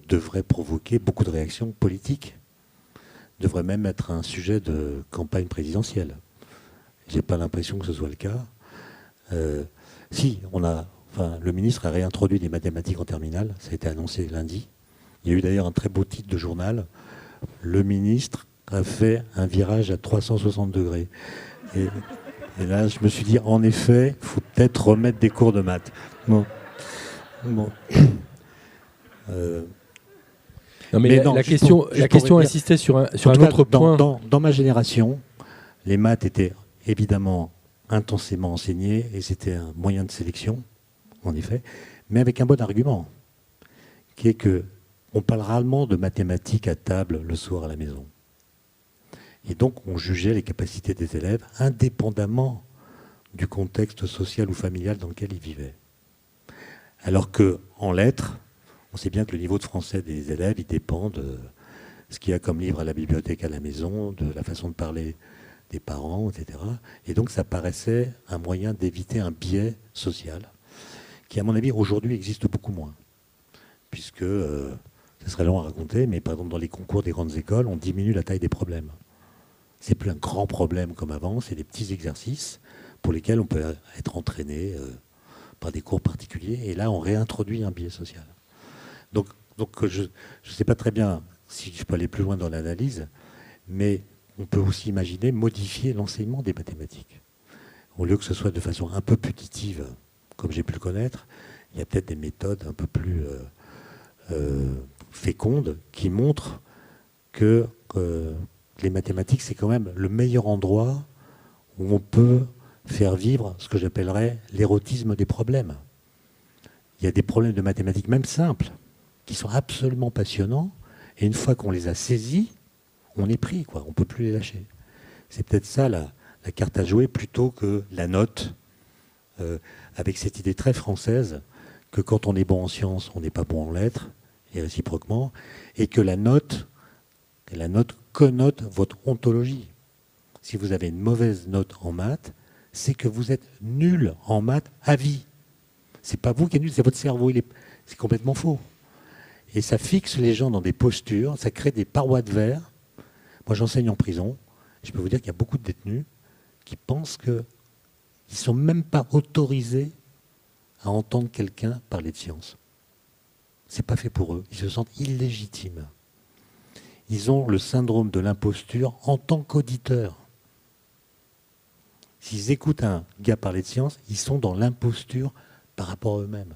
devrait provoquer beaucoup de réactions politiques. Devrait même être un sujet de campagne présidentielle. Je n'ai pas l'impression que ce soit le cas. Le ministre a réintroduit les mathématiques en terminale. Ça a été annoncé lundi. Il y a eu d'ailleurs un très beau titre de journal. Le ministre a fait un virage à 360 degrés. Et là, je me suis dit, en effet, il faut peut-être remettre des cours de maths. Bon. Non, mais la question insistait sur un autre point. Dans ma génération, les maths étaient évidemment intensément enseignés et c'était un moyen de sélection, en effet, mais avec un bon argument, qui est que on parle rarement de mathématiques à table le soir à la maison. Et donc, on jugeait les capacités des élèves indépendamment du contexte social ou familial dans lequel ils vivaient. Alors qu'en lettres, on sait bien que le niveau de français des élèves, il dépend de ce qu'il y a comme livre à la bibliothèque à la maison, de la façon de parler des parents, etc. Et donc, ça paraissait un moyen d'éviter un biais social qui, à mon avis, aujourd'hui existe beaucoup moins. Puisque... ce serait long à raconter, mais par exemple dans les concours des grandes écoles, on diminue la taille des problèmes. C'est plus un grand problème comme avant, c'est des petits exercices pour lesquels on peut être entraîné par des cours particuliers, et là on réintroduit un biais social. Donc je ne sais pas très bien si je peux aller plus loin dans l'analyse, mais on peut aussi imaginer modifier l'enseignement des mathématiques. Au lieu que ce soit de façon un peu punitive, comme j'ai pu le connaître, il y a peut-être des méthodes un peu plus fécondes qui montrent que les mathématiques, c'est quand même le meilleur endroit où on peut faire vivre ce que j'appellerais l'érotisme des problèmes. Il y a des problèmes de mathématiques, même simples, qui sont absolument passionnants, et une fois qu'on les a saisis, on est pris, quoi. On ne peut plus les lâcher. C'est peut-être ça la carte à jouer, plutôt que la note, avec cette idée très française que quand on est bon en sciences, on n'est pas bon en lettres, et réciproquement, et que la note connote votre ontologie. Si vous avez une mauvaise note en maths, c'est que vous êtes nul en maths à vie. C'est pas vous qui êtes nul, c'est votre cerveau. C'est complètement faux. Et ça fixe les gens dans des postures, ça crée des parois de verre. Moi, j'enseigne en prison. Je peux vous dire qu'il y a beaucoup de détenus qui pensent qu'ils ne sont même pas autorisés à entendre quelqu'un parler de science. C'est pas fait pour eux. Ils se sentent illégitimes. Ils ont le syndrome de l'imposture en tant qu'auditeurs. S'ils écoutent un gars parler de science, ils sont dans l'imposture par rapport à eux-mêmes.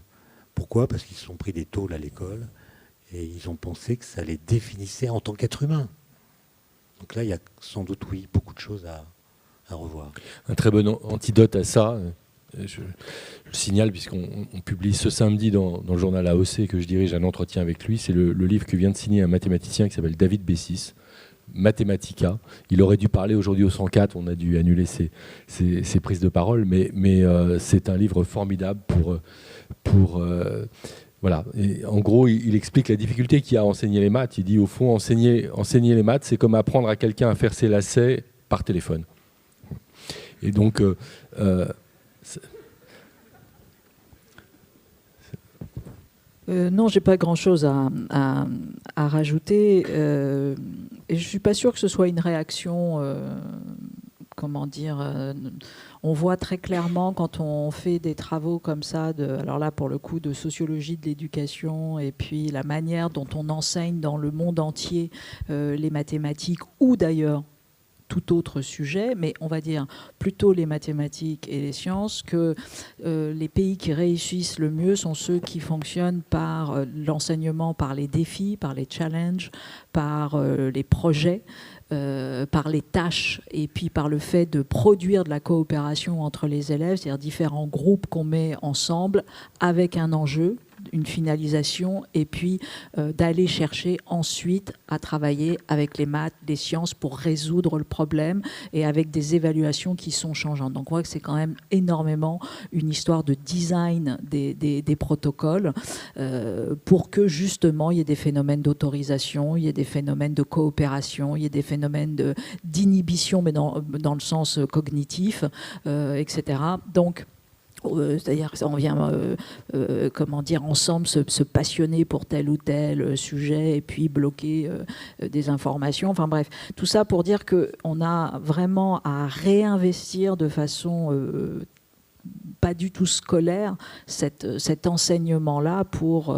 Pourquoi ? Parce qu'ils se sont pris des tôles à l'école et ils ont pensé que ça les définissait en tant qu'être humain. Donc là, il y a sans doute, oui, beaucoup de choses à revoir. Un très bon antidote à ça, je le signale, puisqu'on publie ce samedi dans le journal AOC que je dirige un entretien avec lui, c'est le livre que vient de signer un mathématicien qui s'appelle David Bessis, Mathematica. Il aurait dû parler aujourd'hui au 104, on a dû annuler ses prises de parole, mais c'est un livre formidable pour voilà. Et en gros, il explique la difficulté qu'il y a à enseigner les maths. Il dit, au fond, enseigner les maths, c'est comme apprendre à quelqu'un à faire ses lacets par téléphone. Et donc... non, j'ai pas grand-chose à rajouter. Et je suis pas sûre que ce soit une réaction... comment dire, on voit très clairement quand on fait des travaux comme ça, alors là pour le coup de sociologie de l'éducation et puis la manière dont on enseigne dans le monde entier les mathématiques ou d'ailleurs tout autre sujet, mais on va dire plutôt les mathématiques et les sciences, que les pays qui réussissent le mieux sont ceux qui fonctionnent par l'enseignement, par les défis, par les challenges, par les projets, par les tâches et puis par le fait de produire de la coopération entre les élèves, c'est-à-dire différents groupes qu'on met ensemble avec un enjeu, une finalisation, et puis d'aller chercher ensuite à travailler avec les maths, les sciences pour résoudre le problème et avec des évaluations qui sont changeantes. Donc on voit que c'est quand même énormément une histoire de design des protocoles pour que justement il y ait des phénomènes d'autorisation, il y ait des phénomènes de coopération, il y ait des phénomènes d'inhibition, mais dans le sens cognitif, etc. Donc c'est-à-dire on vient comment dire, ensemble se passionner pour tel ou tel sujet et puis bloquer des informations. Enfin bref, tout ça pour dire qu'on a vraiment à réinvestir de façon pas du tout scolaire cet enseignement-là pour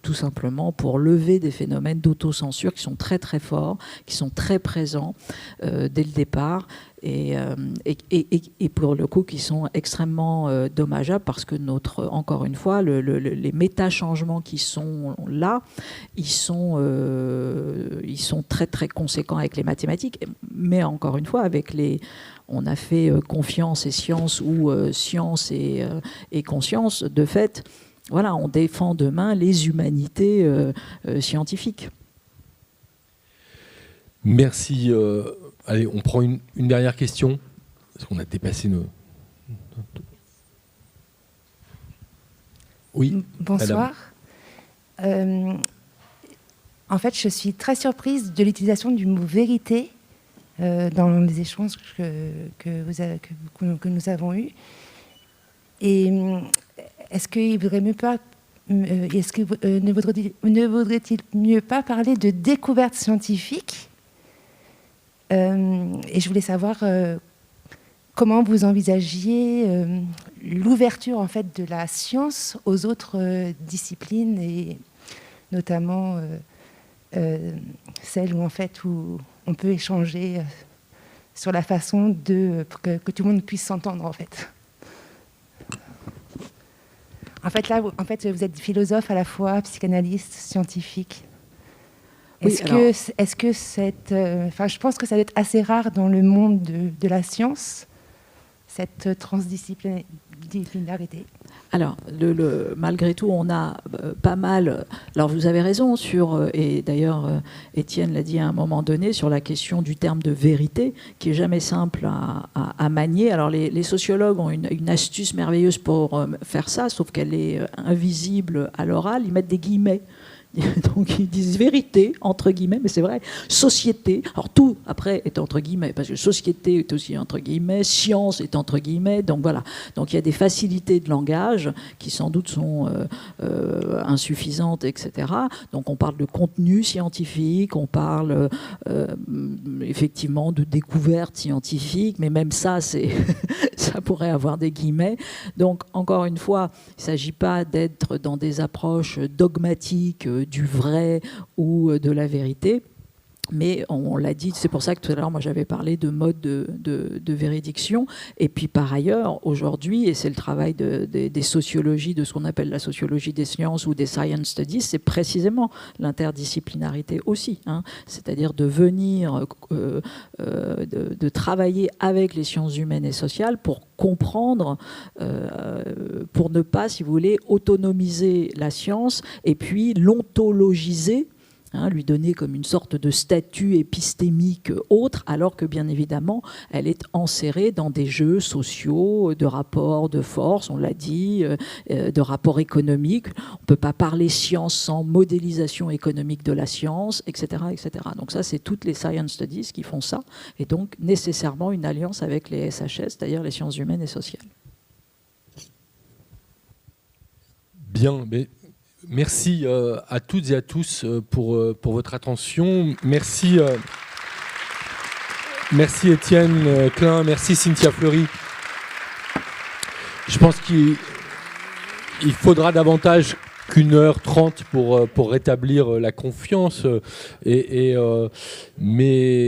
tout simplement pour lever des phénomènes d'autocensure qui sont très très forts, qui sont très présents dès le départ. Et pour le coup qui sont extrêmement dommageables parce que encore une fois, les méta-changements qui sont là, ils sont très très conséquents avec les mathématiques, mais encore une fois on a fait confiance et science ou science et conscience. De fait, voilà, on défend demain les humanités scientifiques. Merci. Allez, on prend une dernière question, parce qu'on a dépassé nos... Oui. Bonsoir. En fait, je suis très surprise de l'utilisation du mot vérité dans les échanges que nous avons eus. Et est-ce qu'il ne vaudrait-il mieux pas parler de découverte scientifique ? Et je voulais savoir comment vous envisagiez l'ouverture en fait de la science aux autres disciplines et notamment celle où on peut échanger sur la façon pour que tout le monde puisse s'entendre, en fait. En fait, là, vous êtes philosophe à la fois, psychanalyste, scientifique. Est-ce que je pense que ça doit être assez rare dans le monde de la science, cette transdisciplinarité. Alors, malgré tout, on a pas mal... Alors, vous avez raison et d'ailleurs, Étienne l'a dit à un moment donné, sur la question du terme de vérité, qui est jamais simple à manier. Alors, les sociologues ont une astuce merveilleuse pour faire ça, sauf qu'elle est invisible à l'oral. Ils mettent des guillemets. Donc ils disent vérité, entre guillemets, mais c'est vrai, société, alors tout après est entre guillemets, parce que société est aussi entre guillemets, science est entre guillemets, donc voilà. Donc il y a des facilités de langage qui sans doute sont insuffisantes, etc. Donc on parle de contenu scientifique, on parle effectivement de découverte scientifique, mais même ça, ça pourrait avoir des guillemets. Donc encore une fois, il ne s'agit pas d'être dans des approches dogmatiques du vrai ou de la vérité. Mais on l'a dit, c'est pour ça que tout à l'heure, moi j'avais parlé de mode de véridiction. Et puis par ailleurs, aujourd'hui, et c'est le travail des sociologies, de ce qu'on appelle la sociologie des sciences ou des science studies, c'est précisément l'interdisciplinarité aussi. C'est-à-dire de venir, de travailler avec les sciences humaines et sociales pour comprendre, pour ne pas, si vous voulez, autonomiser la science et puis l'ontologiser, lui donner comme une sorte de statut épistémique autre, alors que bien évidemment, elle est enserrée dans des jeux sociaux, de rapports de force, on l'a dit, de rapports économiques. On ne peut pas parler science sans modélisation économique de la science, etc., etc. Donc ça, c'est toutes les science studies qui font ça, et donc nécessairement une alliance avec les SHS, c'est-à-dire les sciences humaines et sociales. Bien, mais... Merci à toutes et à tous pour votre attention. Merci Étienne Klein, merci Cynthia Fleury. Je pense qu'il faudra davantage qu'1h30 pour rétablir la confiance. Mais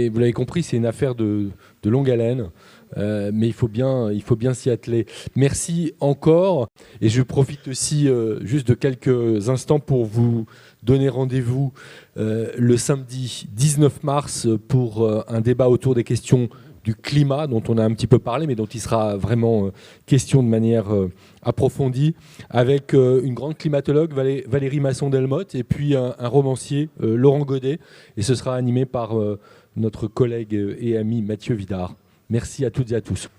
vous l'avez compris, c'est une affaire de longue haleine. Mais il faut bien s'y atteler. Merci encore. Et je profite aussi juste de quelques instants pour vous donner rendez-vous le samedi 19 mars pour un débat autour des questions du climat, dont on a un petit peu parlé, mais dont il sera vraiment question de manière approfondie, avec une grande climatologue, Valérie Masson-Delmotte, et puis un romancier, Laurent Godet. Et ce sera animé par notre collègue et ami Mathieu Vidard. Merci à toutes et à tous.